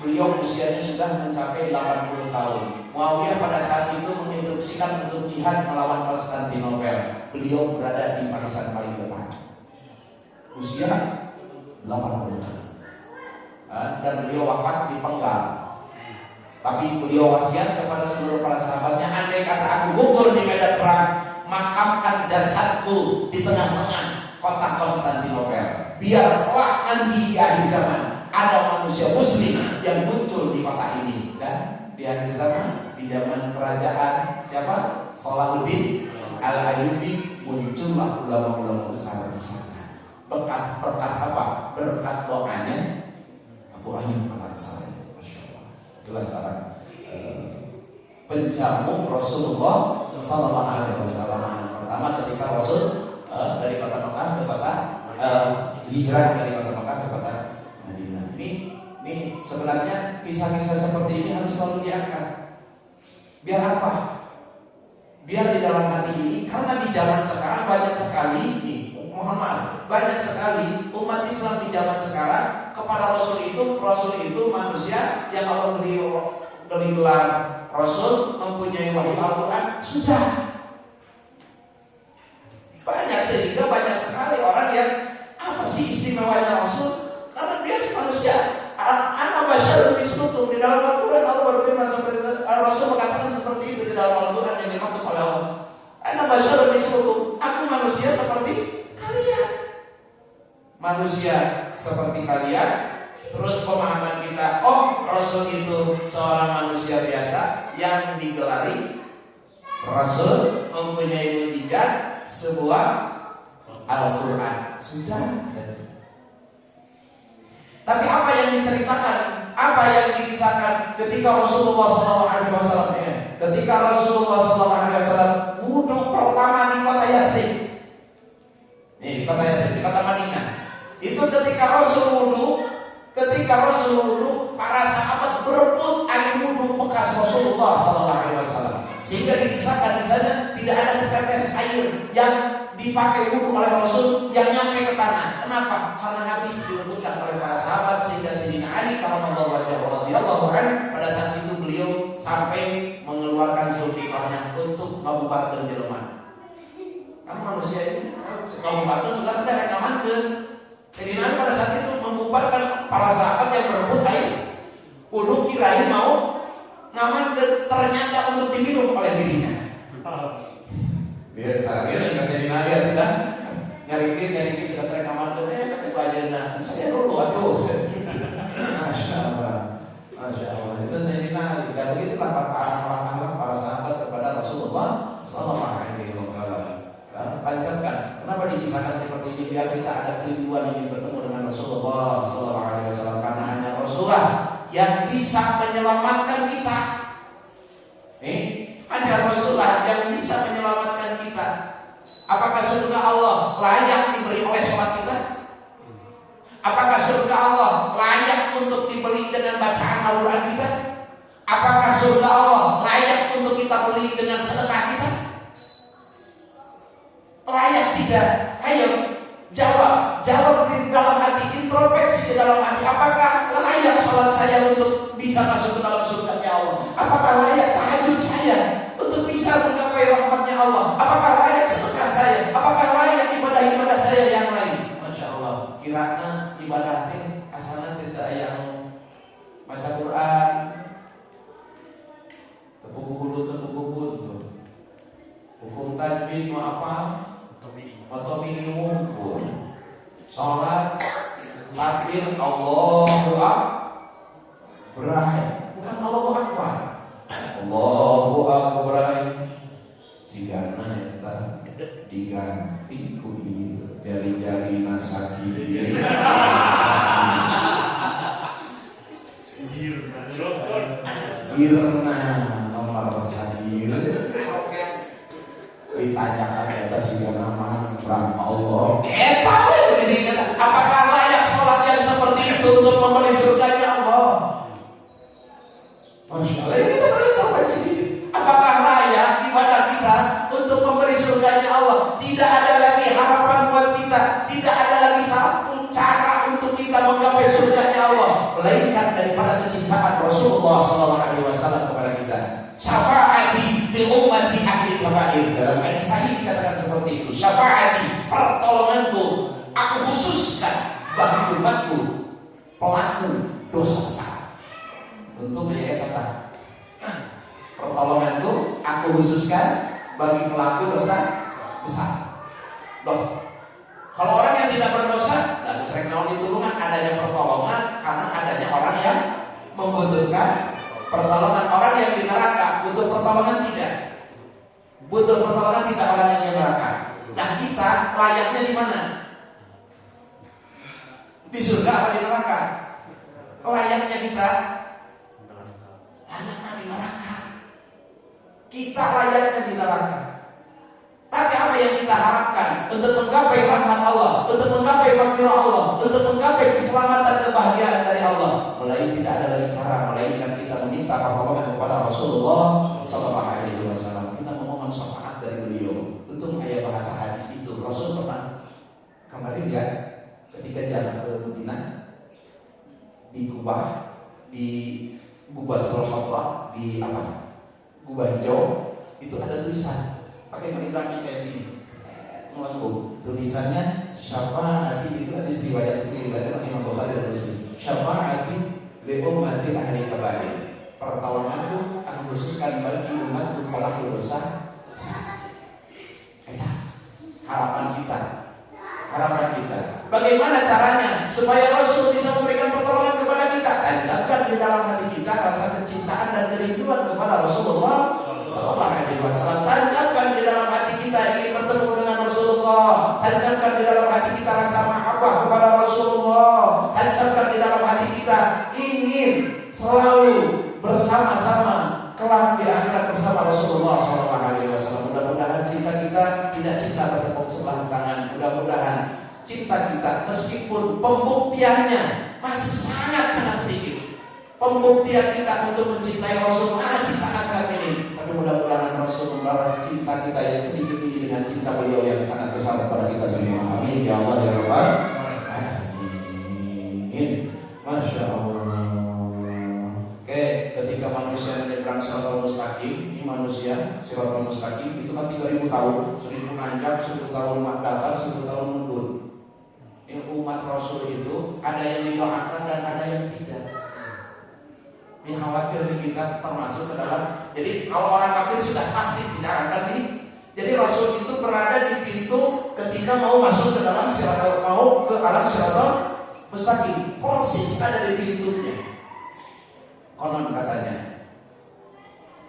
beliau usianya sudah mencapai 80 tahun. Muawiyah pada saat itu menginstruksikan untuk jihad melawan Konstantinopel. Beliau berada di barisan paling depan. Usia 80 tahun. Dan beliau wafat di penggal. Tapi beliau wasiat kepada seluruh para sahabatnya, andai kata aku gugur di medan perang, makamkan jasadku di tengah-tengah kota Konstantinopel. Biar kelak nanti di akhir zaman ada manusia muslim yang muncul di kota ini. Dan di akhir zaman, di zaman kerajaan siapa? Salahuddin Al-Ayyubi, muncullah ulama-ulama besar di sana. Berkat apa? Berkat doanya Abu Ayyub Al-Ansari. Masya Allah. Itulah seorang penjamu Rasulullah Sallallahu Alaihi Wasallam. Pertama ketika Rasul dari kota Mekah ke kota hijrah dari kota Mekah ke kota Madinah. Ini sebenarnya kisah-kisah seperti ini harus selalu diangkat. Biar apa? Biar di dalam hati ini, karena di zaman sekarang banyak sekali banyak sekali umat Islam di zaman sekarang kepada Rasul itu manusia yang Allah beri gelar Rasul, mempunyai wahyu Al-Quran, sudah banyak, sehingga banyak sekali orang yang apa sih istimewanya Rasul? Karena dia manusia. Ana basyarun mislukum, di dalam Al-Quran Allah berfirman seperti itu. Rasul mengatakan seperti itu di dalam Al-Quran yang dimaksud oleh Allah. Ana basyarun mislukum, aku manusia seperti kalian. Manusia seperti kalian. Terus pemahaman kita, oh Rasul itu seorang manusia biasa yang digelari Rasul, mempunyai mukjizat sebuah Al-Quran. Sudah. Tapi apa yang diceritakan, apa yang dikisahkan ketika Rasulullah SAW, ketika Rasulullah SAW wudhu pertama di kota Yathrib, di kota Yathrib, di kota Madinah, itu ketika Rasul wudhu, para sahabat berebut air wudhu bekas Rasulullah SAW, sehingga dikisahkan di sana tidak ada setetes air yang dipakai wudhu oleh Rasul yang nyampe ke tanah. Kenapa? Karena habis direbutkan oleh para sahabat, sehingga Sayyidina Ali radhiyallahu anhu pada saat itu beliau sampai mengeluarkan zulfiqarnya untuk ngabubarkeun jelema. Karena manusia ini ngabubarkeun sudah ada rekaman ke. Sayyidina Ali pada saat itu membubarkan para sahabat yang berebut air wudhu, kirain mau ngamankeun, ternyata untuk diminum oleh dirinya. Biar yang kasih dinaliat kita nyari sudah terekaman tuh kata bajana saya dulu Masya Allah itu saya dinali. Dan begitu langkah para sahabat kepada Rasulullah Sallallahu Alaihi Wasallam. Panjatkan. Kenapa dikisahkan seperti ini? Biar kita ada kerinduan ingin bertemu dengan Rasulullah Sallallahu Alaihi Wasallam, karena hanya Rasulullah yang bisa menyelamatkan kita. Hanya Rasulullah yang bisa menyelamatkan kita. Apakah surga Allah layak diberi oleh sholat kita? Apakah surga Allah layak untuk dibeli dengan bacaan Al-Quran kita? Apakah surga Allah layak untuk kita beli dengan sedekah kita? Layak tidak? Ayo Apakah layak sholat saya untuk bisa masuk ke dalam surga-Nya Allah? Apakah layak tahajud saya untuk bisa menggapai rahmat-Nya Allah? Apakah layak sedekah saya? Apakah layak ibadah-ibadah saya yang lain? Masya Allah, kirana ibadah teh asalnya tidak yang baca Quran, tepuk hulu tepuk kubur, hukum tajwid mau apa? Atau minimum pun sholat takbir Allahu Akbar, bukan Allahu Akbar, Allahu Akbar. Sigana eta diganti ku jari-jari nasaki irna nomor sakir ditanyakan eta sigana mah ram Allah eta we. Apakah layak sholat yang seperti itu untuk membeli surganya Allah? Masya Allah, kita berintrospeksi. Apakah layak ibadah kita untuk memberi surganya Allah? Tidak ada lagi harapan buat kita, tidak ada lagi satu cara untuk kita menggapai surganya Allah melainkan daripada kecintaan Rasulullah SAW kepada kita. Syafaati bil ummati ahli kabair, dalam hadis sahih dikatakan seperti itu. Syafaati, pertolonganku aku khususkan bagi umatku pelaku dosa besar. Untuk menjaga kata pertolonganku aku khususkan bagi pelaku dosa besar. Loh, kalau orang yang tidak berdosa, dan sering naon ditulungan, adanya pertolongan karena adanya orang yang membutuhkan pertolongan. Orang yang di neraka butuh pertolongan tidak? Butuh pertolongan tidak orang yang di neraka. Nah, kita layaknya di mana? Di surga apa di neraka? Layaknya kita layaknya di neraka. Kita layaknya di neraka. Tapi apa yang kita harapkan untuk menggapai rahmat Allah, untuk menggapai maghfirah Allah, untuk menggapai keselamatan kebahagiaan dari Allah? Mulai tidak ada lagi cara melainkan kita meminta pertolongan kepada Rasulullah SAW. Kita memohon syafaat dari beliau. Untuk ayat bahasa hadis itu, Rasul pernah kemarin ya, ketika jalan ke Madinah, di Kubah, di Gubatul Khattab, di apa? Gubah hijau, itu ada tulisan pakai kaligrafi kayak gini, melengkung. Tulisannya syafaati, itu hadis riwayat Imam Bukhari dan Muslim. Syafaati li ummati ahli kabair, pertolonganku aku khususkan bagi umatku pelaku dosa besar. Eta harapan kita. Bagaimana caranya supaya Rasul bisa memberikan pertolongan kepada kita? Tancapkan di dalam hati kita rasa kecintaan dan kerinduan kepada Rasulullah SAW. Tancapkan di dalam hati kita ingin bertemu dengan Rasulullah. Tancapkan di dalam hati kita rasa mahabbah kepada Rasulullah. Tancapkan di dalam hati kita ingin selalu bersama-sama kelak di akhirat bersama Rasulullah SAW. Mudah-mudahan cinta kita tidak cinta bertepuk sebelah tangan. Mudah-mudahan cinta kita meskipun pembuktiannya masih sangat-sangat sedikit, pembuktian kita untuk mencintai Rasul masih sangat-sangat minim, tapi mudah-mudahan Rasul membalas cinta kita yang sedikit ini dengan cinta beliau yang sangat besar kepada kita semua. Amin ya Allah ya Rabbal alamin. Masya Allah. Oke, ketika manusia menyeberang Siratal Mustaqim, ini manusia Siratal Mustaqim itu kan 3000 tahun, 1000 nanjak, 1000 tahun datar, 1000 tahun mundur. Yang umat Rasul itu ada yang didoakan dan ada yang tidak. Ini khawatir kita termasuk ke dalam. Jadi kalau orang kafir sudah pasti tidak akan Jadi Rasul itu berada di pintu ketika mau masuk ke dalam Siratal, mau ke alam Siratal Mustaqim, persis ada di pintunya. Konon katanya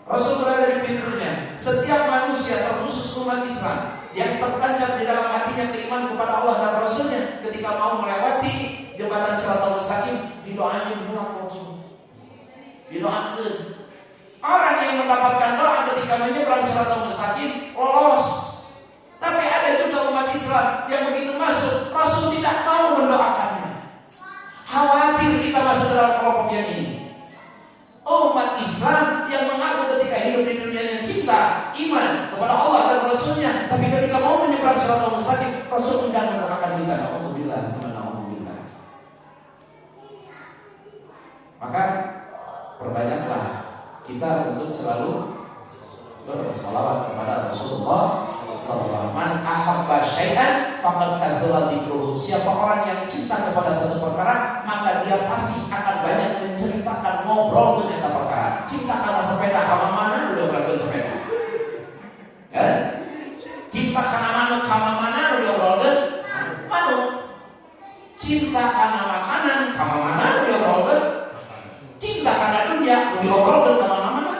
Rasul berada di pintunya. Setiap manusia, terkhusus umat Islam yang tertancap di dalam hatinya keimanan kepada Allah dan Rasulnya, ketika mau melewati jembatan Siratal Mustaqim, didoain dulu Rasul. Didoakan. Orang yang mendapatkan doa ketika menyeberang Siratal Mustaqim lolos. Tapi ada juga umat Islam yang begitu masuk, Rasul tidak mau mendoakannya. Khawatir kita masuk ke dalam kelompok yang ini. Umat Islam yang mengaku ketika hidup di dunia yang cinta, iman kepada Allah dan Rasulnya, tapi ketika mau menyeberang Siratal Mustaqim, Rasul tidak mendoakan kita. Alhamdulillah. Maka perbanyaklah kita untuk selalu bersalawat kepada Rasulullah sallallahu alaihi wasallam. Man ahabba syai'an faqad katsura dzikruhu. Siapa orang yang cinta kepada satu perkara, maka dia pasti akan banyak menceritakan, ngobrol tentang perkara. Cinta karena sepeda, kama mana udah berangkat sepeda. Ya? Cinta karena manuk, kama mana udah berangkat manuk. Cinta karena makanan, kama mana udah berangkat. Cinta karena dunia, udah berangkat kemana-mana.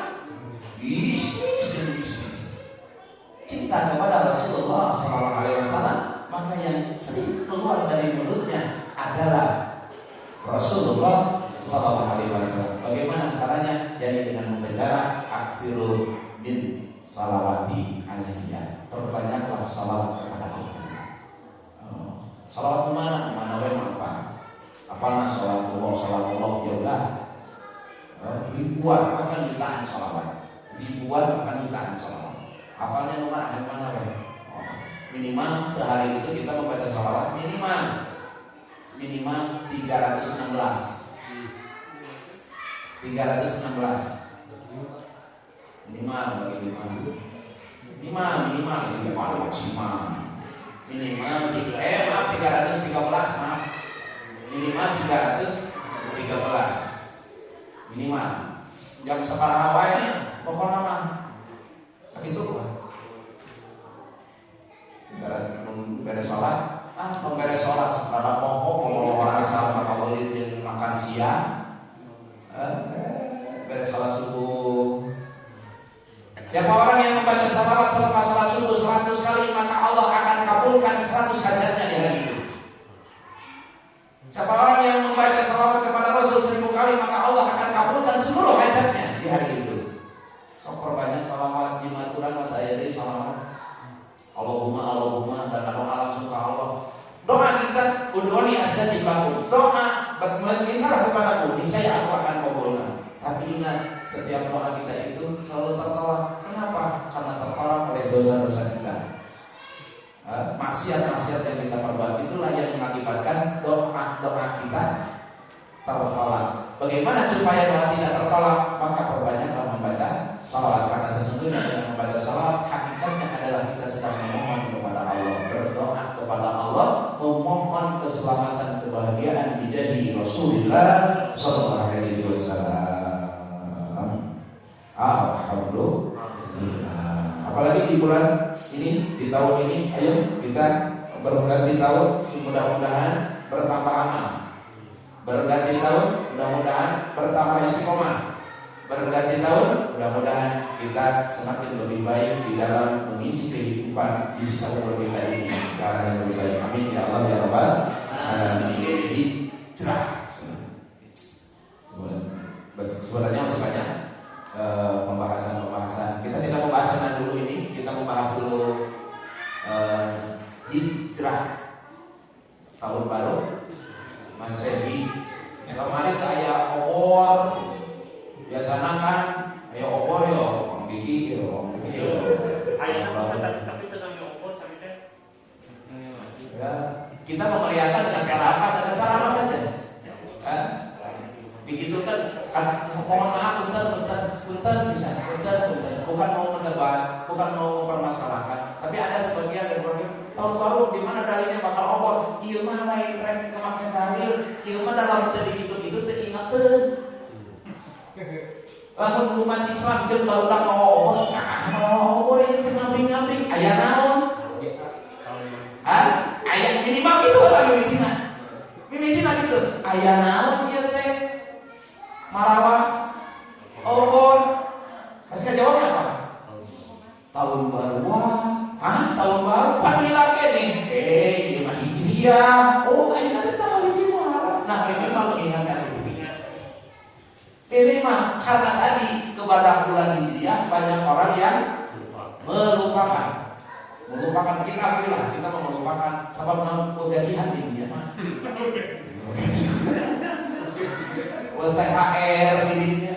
Cinta kepada Rasulullah SAW, maka yang sering keluar dari mulutnya adalah Rasulullah SAW. Bagaimana caranya? Jadi dengan membaca aksiru min salawati alaiya. Perbanyaklah salawat kepada Allah. Salawat kemana? Kemana apa? Apalagi salawatullah ya udah. Ribuan akan jutaan salawat. Ribuan akan jutaan salawat. Hafalnya nomor ahli mana kan? Minimal sehari itu kita membaca sholawat minimal 316. 316 minimal bagi minimal maksimal minimal 313 maaf minimal 313 minimal jam separah awal pokoknya mah itu kan beres sholat beres sholat setelah pokok kalau orang asal maka boleh makan siang beres sholat subuh. Siapa orang yang membaca salawat selepas sholat subuh 100 kali, maka Allah akan kabulkan 100 hajatnya di hari itu. Siapa orang yang membaca salawat kepada Rasul 1000 kali, maka Allah akan kabulkan seluruh hajatnya di hari itu. Perbanyak salawat di maturan mata ayat salawat Allahumma dan doa langsung ke Allah. Doa kita udhoni astajib lakum. Doa memintalah kepadaku, niscaya aku akan kabulkan. Tapi ingat, setiap doa kita itu selalu tertolak. Kenapa? Karena tertolak oleh dosa-dosa kita. Maksiat-maksiat yang kita perbuat itulah yang mengakibatkan doa kita tertolak. Bagaimana supaya doa tidak tertolak? Maka perbanyaklah membaca salawat, karena sesungguhnya dengan membaca salawat hakikatnya adalah kita sedang memohon kepada Allah, berdoa kepada Allah, memohon keselamatan kebahagiaan dijadi Rasulullah sallallahu alaihi wasallam. Alhamdulillah. Apalagi di bulan ini, di tahun ini, ayo kita berganti tahun, mudah-mudahan bertambah amal. Berganti tahun, mudah-mudahan bertambah istiqomah. Berganti tahun, mudah-mudahan kita semakin lebih baik di dalam mengisi kehidupan di sisa umur kita ini ke arah yang lebih baik. Amin ya Allah ya Rabbal alamin. Hijrah. Sebenarnya masih banyak pembahasan. Kita tidak membahasnya dulu ini. Kita membahas dulu hijrah tahun baru Masehi. Kemarin ayah obor. Biasanya kan ayo obor yo, orang bikin yo, ayah apa tapi tentang obor sampai teh. Ya, kita memeriahkan dengan cara apa? Dengan cara apa saja. Begitu kan mohon maaf, punten bisa, punten. Bukan mau mendebat, bukan mau mempermasalahkan, tapi ada sebagian dari orang tahun baru di mana dalilnya bakal obor. Ieu mah lain rek ngamakeun dalil, ieu mah dalam teu gitu teu lalu umat Islam jeung barudak mau obor, obor ieu teh ngambing-ngambing aya naon? Aya minimal gitu lah mimitina gitu. Aya naon ieu teh? Marawah obor. Kasih jawabnya apa? Tahun baru. Tahun baru panila kene. Ieu mah hijriah. Oh, ayeuna teh tanggal 1 Maret. Nah, ini mah mengingatkan itu. Ini mah karena tadi kepada bulan hijriah banyak orang yang melupakan. Kita bilang kita mau melupakan sebab mau gajian ini ya mah. THR ini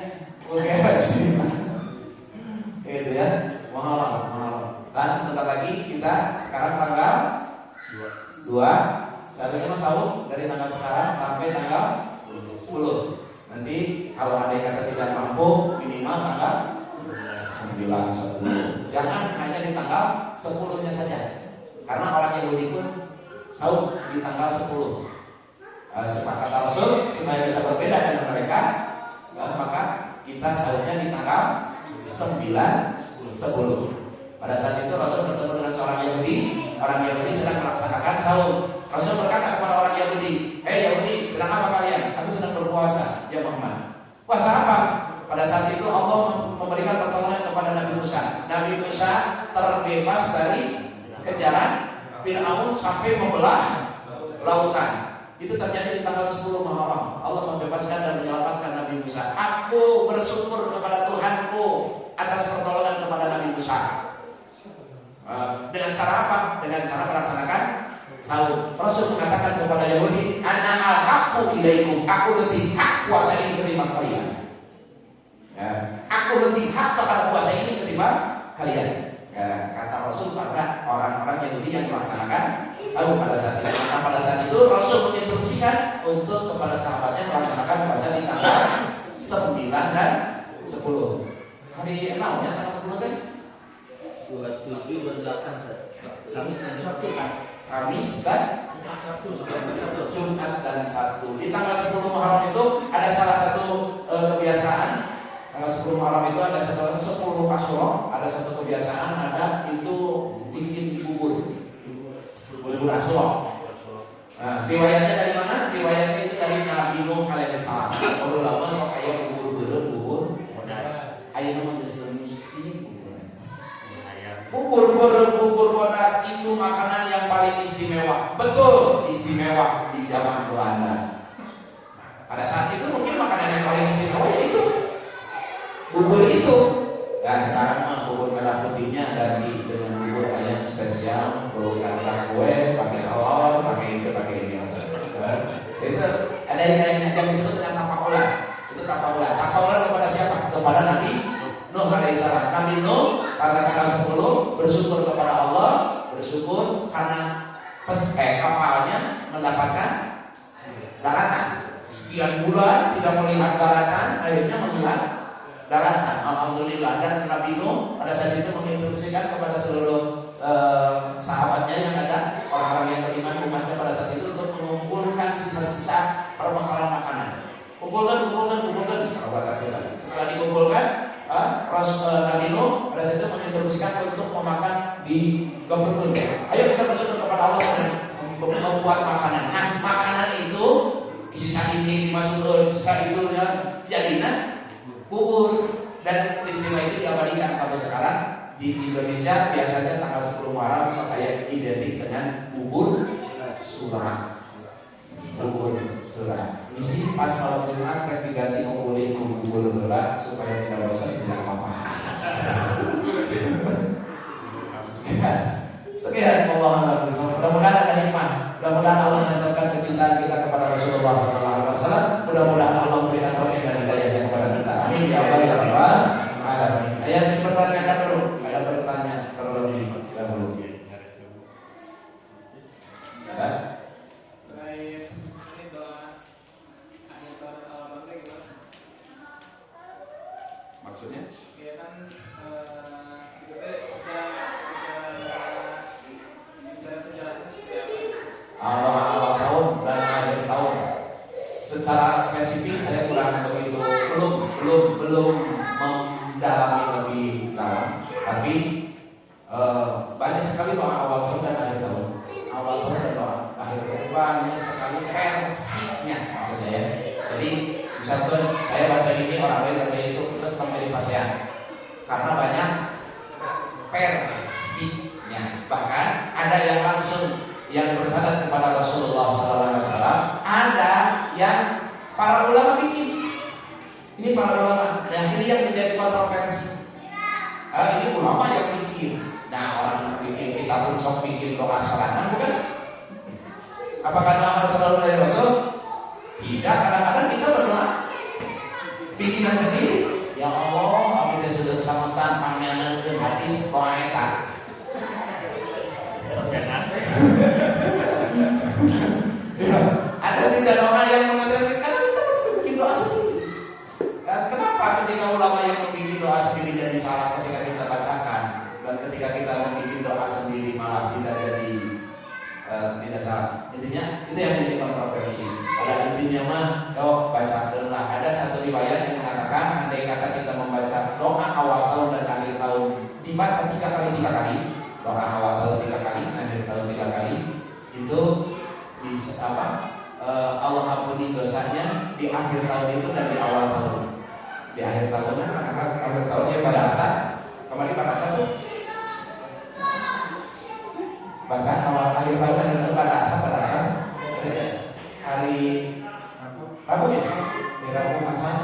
gaji. Gitu ya. Mahal. Dan sebentar lagi kita sekarang tanggal 2. Seharusnya mas sahur dari tanggal sekarang sampai tanggal 10. Nanti kalau ada yang kata tidak mampu, minimal tanggal 9, 10. Jangan hanya di tanggal 10-nya saja. Karena orang Yahudi pun sahur di tanggal 10. Sepakat kata Rasul, supaya kita berbeda dengan mereka, maka kita sahurnya di tanggal 9, 10. Pada saat itu Rasul bertemu dengan seorang Yahudi. Orang Yahudi sedang melaksanakan sahur. Rasul berkata kepada orang Yahudi, "Hei Yahudi, sedang apa kalian?" "Kami sedang berpuasa, ya Muhammad." "Puasa apa?" Pada saat itu Allah memberikan pertolongan kepada Nabi Musa. Nabi Musa terbebas dari kejaran Fir'aun sampai membelah lautan. Itu terjadi di tanggal 10 Muharram. Allah membebaskan dan menyelamatkan Nabi Musa. Aku bersyukur kepada Tuhanku atas pertolongan kepada Nabi Musa. Dengan cara apa? Dengan cara melaksanakan sahur. Rasul mengatakan kepada Yahudi, "Ana al-haqqu ilaikum." Aku lebih hak puasa ini ketimbang kalian. Aku lebih hak terhadap puasa ini ketimbang kalian. Kata Rasul pada orang-orang Yahudi yang melaksanakan sahur pada saat itu. Nah, pada saat itu Rasul menginstruksikan untuk kepada sahabatnya melaksanakan puasa di tanggal 9 dan 10. Hari 6 ya, tanggal 10 kan? 27 dan 8 Kamis dan Sabtu kan? Kamis dan Jumat dan Sabtu. Di tanggal 10 Muharram itu ada salah satu kebiasaan. Tanggal 10 Muharram itu ada 10 Asyura, ada satu kebiasaan, ada itu bikin bubur Asyura. Nah, riwayatnya dari mana? Riwayatnya itu dari Nabi Nuh alaihissalam. Kalau lama sok aya bubur ayo nama geus bubur bodas itu makanan yang paling istimewa. Betul, istimewa di zaman Belanda. Pada saat itu mungkin makanan yang paling istimewa yaitu bubur itu. Ya sekarang mah bubur merah putihnya ganti dengan bubur ayam spesial, bubur kacang kue, pakai telur, pakai ini. Itu ada yang disebut dengan tapaula. Itu tapaula. Tapaula kepada siapa? Kepada Nabi Nuh alaihissalam. Nabi Nuh pada tanggal 10 bersyukur kepada Allah, bersyukur karena kapalnya mendapatkan daratan. Sekian bulan tidak melihat daratan, akhirnya melihat daratan. Alhamdulillah. Dan Nabi Nuh pada saat itu menginstruksikan kepada seluruh sahabatnya yang ada, orang-orang yang beriman, umatnya pada saat itu untuk mengumpulkan sisa-sisa perbekalan makanan. Kumpulkan. Setelah dikumpulkan, Nabi Nuh pada saat itu menginstruksikan untuk memakan di kebun. Ayo kita bersyukur kepada Allah dan membuat makanan. Nah, makanan itu sisa ini dimasukkan, sisa itu jadinya bubur, dan peristiwa itu diabadikan sampai sekarang. Di Indonesia biasanya tanggal 10 Muharram saya identik dengan bubur surah. Misi pas malam Jumat kan diganti ngumpulin bubur heula supaya tidak bosan tidak apa-apa. Sekian Allah. Mudah-mudahan ada hikmah. Mudah-mudahan Allah menancapkan kecintaan kita kepada Rasulullah SAW. Mudah-mudahan Allah memberikan taufik dan hidayahnya kepada kita. Amin ya Allah ya Rabbal alamin. Ayat dipertanyakan dulu. Ada pertanyaan terlebih dahulu. Ada? Maksudnya? Ya kan sejarahnya seperti apa? Awal tahun dan akhir tahun. Secara spesifik saya kurang begitu belum mendalami lebih dalam. Tapi banyak sekali doa awal tahun dan akhir tahun. Awal tahun dan doa akhir tahun banyak sekali versinya maksudnya ya. Jadi misalkan saya baca ini, orang lain baca itu, terus menjadi pasien. Karena banyak versinya. Bahkan ada yang langsung yang bersandar kepada Rasulullah SAW, ada yang para ulama bikin. Ini para ulama. Nah ini yang menjadi kontroversi. Ini ulama yang bikin. Nah orang bikin, kita pun sok bikin doa salaman, bukan? Apakah doa harus selalu dari Rasul? Tidak. Kadang-kadang kita berdoa bikinan sendiri. Ya Allah, kita sudah sametan panggilan dan hadis doa eta. Ya, ada tidak doa yang mengatakan karena kita bikin doa sendiri. dan di awal tahun. Di akhir tahunnya, akhir tahunnya pada asal. Kemarin pada asal tuh baca awal akhir tahun dan pada asal hari Rabu ya, di Rabu asal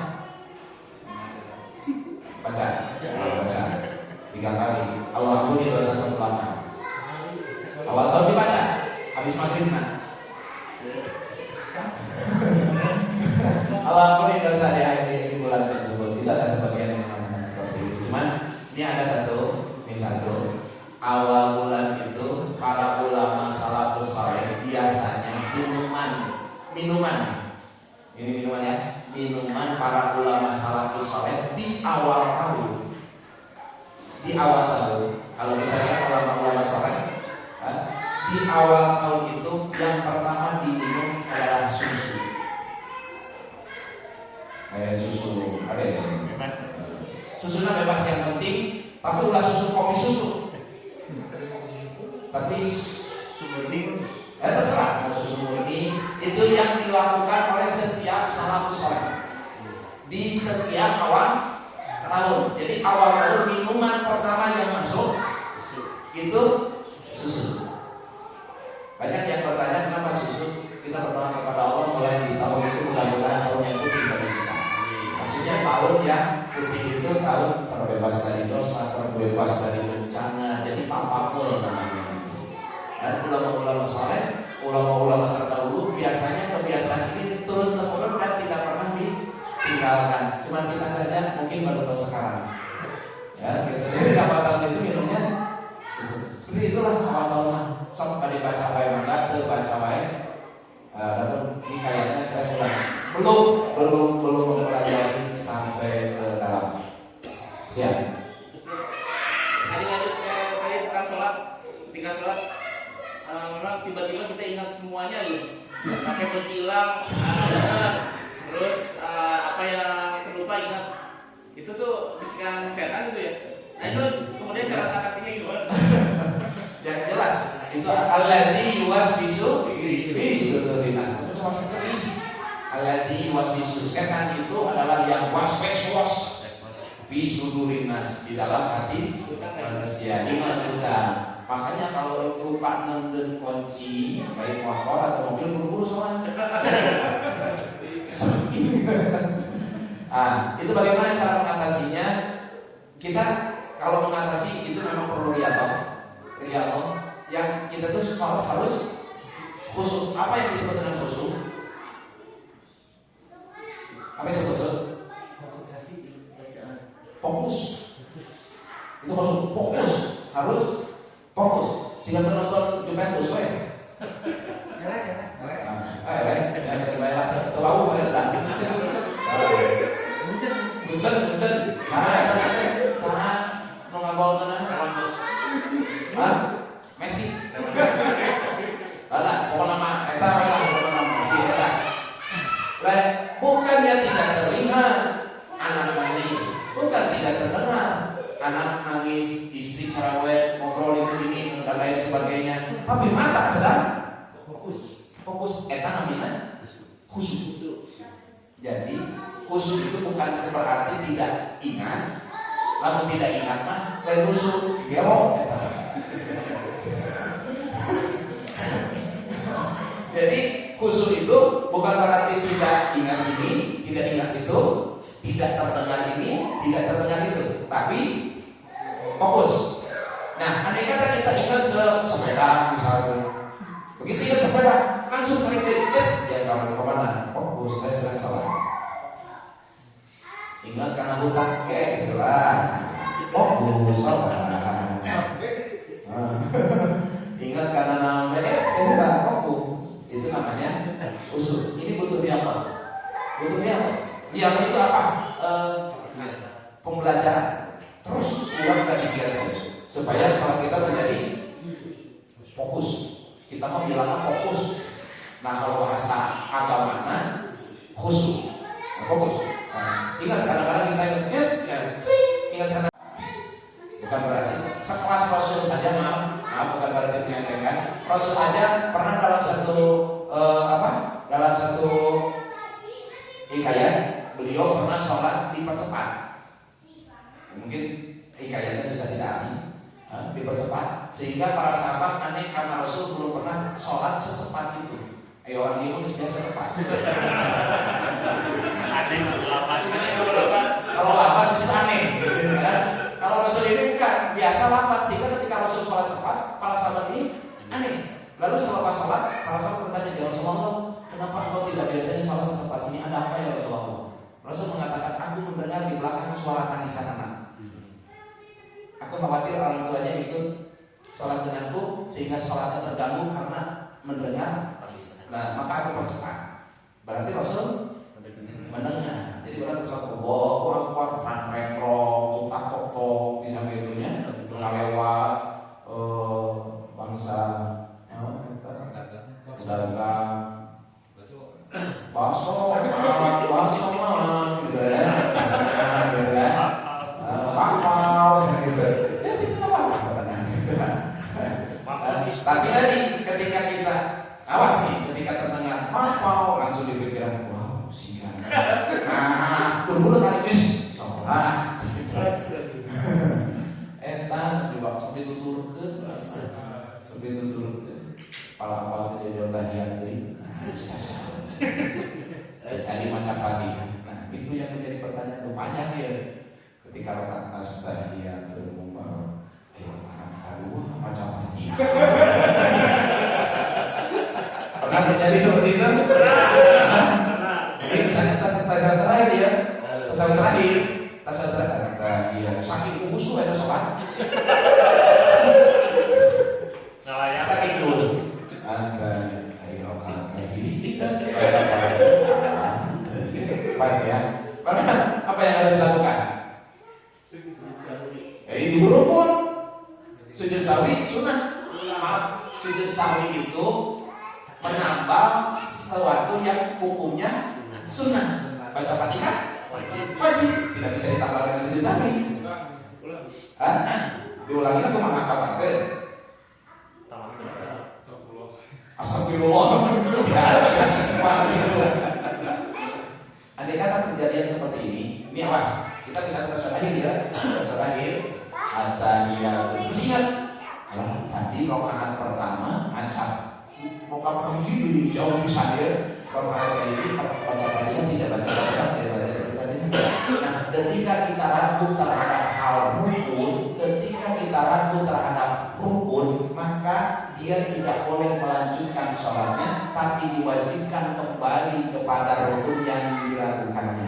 baca 3 kali. Allah ampuni dosa sebelumnya. Awal tahun dibaca, habis maghrib nah. Allah ampuni dosa di bulan tersebut. Tidak ada sebagian yang mengatakan seperti itu. Cuman ini ada satu. Awal bulan itu para ulama salafus saleh biasanya minuman. Ini minuman ya. Minuman para ulama salafus saleh di awal tahun. Kalau kita lihat ulama saleh di awal tahun itu yang pertama diminum adalah susu. Susu ada ya? Susunya bebas, yang penting tapi ulah susu kopi susu. Tapi Sumurni. terserah mau susu murni, itu yang dilakukan oleh setiap salafus saleh di setiap awal tahun. Jadi awal tahun minuman pertama yang masuk itu susu. Banyak yang bertanya kenapa susu. Kita berdoa kepada Allah mulai di tahun itu mudah-mudahan tahun yang putih bagi kita. Maksudnya tahun yang putih itu tahun terbebas dari dosa, terbebas dari bencana. Jadi papakul namanya. Dan ulama-ulama saleh, ulama-ulama terdahulu biasanya kebiasaan ini turun-temurun dan tidak pernah ditinggalkan. Cuman kita saja mungkin baru tahu sekarang. Ya, gitu. Jadi awal tahun itu minumnya susu. Seperti itulah awal tahun. Sok pada baca baik maka baca baik. Namun ini kayaknya saya belum mempelajari sampai ke dalam. Sekian. Tadi lanjut tadi tentang sholat. Ketika sholat, memang tiba-tiba kita ingat semuanya gitu. Pakai kunci hilang, terus apa yang terlupa ingat. Itu tuh bisikan setan gitu ya. Nah itu kemudian cara atasinya gimana? Yang jelas itu alladzi yuwaswisu fi sudurin nas. Itu cuma sekelis. Alladzi yuwaswisu, setan itu adalah yang waswas fi sudurin nas, di dalam hati manusia. Ingat kita. Makanya kalau lupa nenden kunci baik motor atau mobil, buru-buru soalnya. Itu bagaimana cara mengatasinya? Kita kalau mengatasi itu memang perlu riyadhah. Yang kita tuh sholat harus khusyuk. Apa yang disebut dengan khusyuk? Apa itu khusyuk? Fokus. Itu khusyuk. Harus fokus. Sehingga penonton Juventus we. Muncul. Sana nu ngabol tenan. Messi. Ada pokoknya mah eta pokoknya Messi eta. Bukan dia tidak terlihat anak nangis, bukan tidak terdengar anak nangis, istri cerewet, ngobrol itu ini dan lain sebagainya. Tapi mata sedang fokus. Eta namanya khusyuk. Jadi khusyuk itu bukan berarti tidak ingat. Lalu tidak ingat mah lain khusyuk. Dia mau Jadi khusyuk itu bukan berarti tidak ingat ini, tidak ingat itu, tidak terdengar ini, tidak terdengar itu, tapi fokus. Nah, andai kata kita ingat ke sepeda misalnya, begitu ingat sepeda langsung tarik ya kawan kemana? Fokus, saya sedang sholat. Ingat karena hutang, itulah fokus sholat. Ingat karena nama itulah fokus. Itu namanya khusyuk. Ini butuh apa? Diam itu apa? Pembelajaran. Terus ulang dan digiatkan supaya sholat kita menjadi fokus. Kita mau bilangnya fokus. Nah kalau bahasa agamanya khusyuk. Fokus. Ingat kadang-kadang kita ingat karena bukan berarti sekelas Rasul saja bukan berarti menyatakan Rasul aja pernah dalam satu hikayat beliau pernah sholat dipercepat. Mungkin hikayatnya sudah tidak asing. Dipercepat sehingga para sahabat aneh karena Rasul belum pernah sholat secepat itu. Ayo orang ini harus biasa cepat. Kalau lambat itu aneh, gitu kan? Kalau Rasul ini bukan biasa lambat sehingga ketika Rasul sholat cepat, para sahabat ini aneh. Lalu selepas sholat, para sahabat bertanya, ya Rasulullah, kenapa engkau tidak biasanya sholat secepat ini? Ada apa ya Rasulullah? Rasul mengatakan, aku mendengar di belakang suara tangisan anak. Aku khawatir orang tuanya ikut sholat denganku sehingga sholatnya terganggu karena mendengar. Nah, maka aku percepat. Berarti Rasul mendengar. Jadi berarti Allahu Akbar, pranpreng-prong, utak-tok di samping itunya ngalewat bangsa pedagang baso gitu ya, gitu ya, bakpao gitu. Jadi apa-apa gitu. Tapi tadi ketika kita awas nih, ketika terdengar bakpao langsung dipikiran, wow, siang. Nah, buru-buru tarik sholat. Eta sampai tuturkeun, sampai tuturkeun. Pala-pala dia jual tahiyat tadi. Tadi macam padi. Nah, itu yang menjadi pertanyaan panjang ya. Ketika rokaat tahiyatul mubarak, rokaat kedua macam padi. Pernah terjadi seperti itu? Jadi misalnya tasawuf terakhir ya, tasawuf terakhir, iya, saking khusyuk ada sholat. Saking khusyuk. Baik ya. Apa yang harus dilakukan? Ini berukun. Sujud sahwi sunnah. Maaf, sujud sahwi itu menambah sesuatu yang hukumnya sunnah. Baca Fatihah wajib, tidak bisa ditambah dengan sujud sahwi. Diulangi aku mengatakan astagfirullah. Tidak ada bacaan istighfar di situ. Andai kata kejadian seperti ini awas, kita bisa terserahir ya, terserahir. At-tahiyatu. Terus ingat, tadi rakaat pertama macam rakaat ini jauh bisa ya. Rakaat ini baca Fatihah tidak baca Fatihah, tidak baca Fatihah. Nah, ketika kita ragu terhadap hal rukun, maka dia tidak boleh melanjutkan sholatnya, tapi diwajibkan kembali kepada rukun yang diragukannya.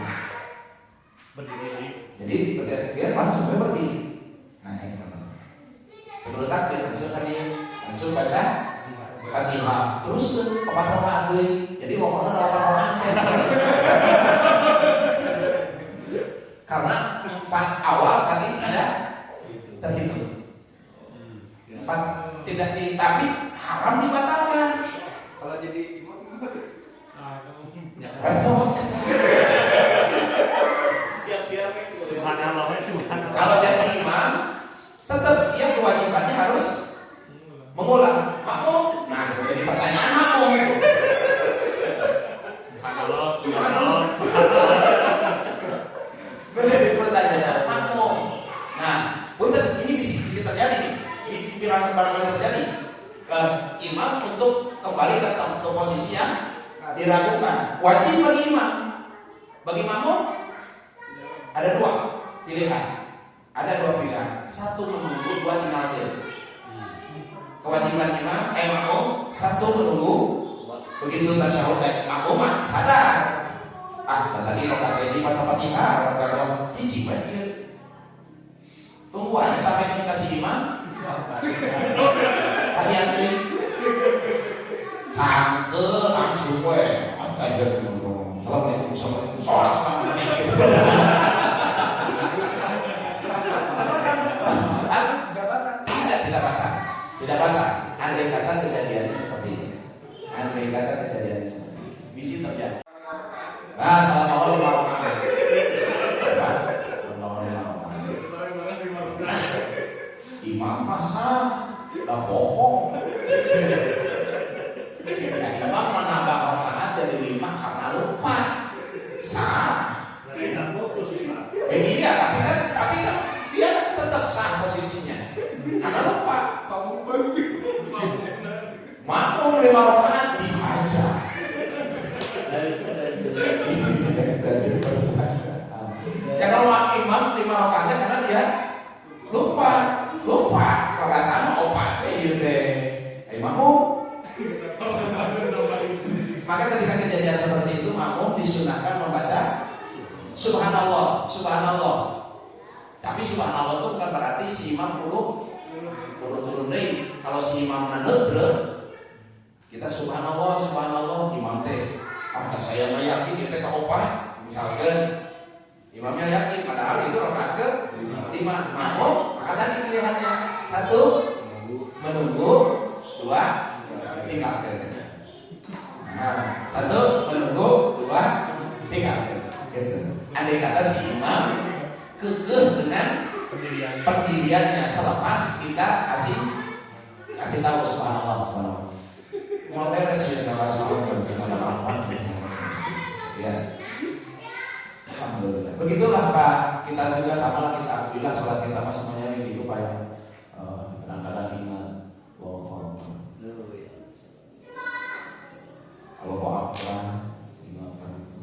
Berdiri. Jadi dia langsung berdiri. Nah, itu takbir langsung baca Fatihah. Terus ke 4 rakaat deui. Jadi pokoknya 8 rakaat saja. Karena 4 awal tadi tidak terhitung. 4 tidak tapi haram dibatalkan. Kalau jadi imam repot. Siap-siap Subhanallah. Kalau jadi imam, tetap dia kewajibannya harus mengulang. Makmum. Nah, jadi pertanyaan makmum. Subhanallah. Menjadi pertanyaan makmum. Nah, punten ini bisa terjadi nih. Barangkali terjadi imam untuk kembali ke posisi yang diragukan. Wajib bagi imam. Bagi makmum ada 2 pilihan. Satu menunggu, 2 tinggal. Kewajiban imam makmum, 1 menunggu. Begitu tasyahud makmum sadar. Tadi rakaat ini baca Fatihah, rakaat cici banget. Tunggu aja sampai dikasih imam. Hati-hati. Cangke langsung we. Aja teman-teman. Assalamualaikum. Sholat tidak batal. Andai kata kejadiannya seperti ini. Bisa terjadi. Nah, salah awal 5 rakaat. Imam masa udah bohong. Imam menambah rakaat jadi 5 karena Iya, tapi kan dia tetap sah posisinya. Karena lupa. Makmum 5 rakaat dibaca. Ya kalau imam 5 rakaatnya karena dia lupa perasaan opat gitu deh. Makmum. Maka ketika kejadian seperti itu makmum disunahkan membaca Subhanallah. Tapi Subhanallah itu bukan berarti si imam perlu turun deh. Kalau si imam nadre, kita Subhanallah imam teh. Saya mah yakin kita opah. Misalkan imamnya yakin, padahal itu rakaat ke 5. Makmum, maka tadi pilihannya 1 menunggu, 2 tinggalkan. Nah, 1 menunggu, 2 tinggalkan. Gitu. Andai kata si imam kekeh dengan pendiriannya selepas kita kasih tahu subhanallah. Mau beres ya kalau subhanallah. Ya. Alhamdulillah. Begitulah Pak, kita juga sama lah, kita alhamdulillah sholat kita masih semuanya begitu Pak, yang kadang-kadang ingat kalau apa ingatkan itu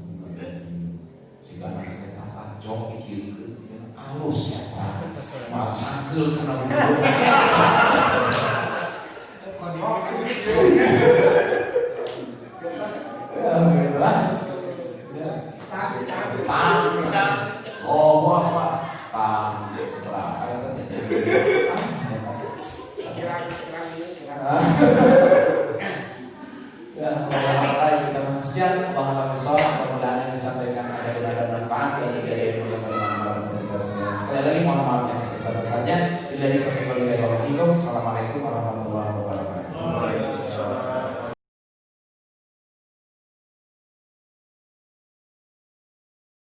sehingga nasihat kata jok pikir halus ya Pak, mal cangkel kena bulu. Alhamdulillah. Sekian Bapak mudah-mudahan yang disampaikan ada guna dan manfaat dari ilmu yang bermanfaat untuk kita sekalian. Sekali lagi mohon maaf yang sebesar-besarnya. Assalamualaikum warahmatullahi wabarakatuh.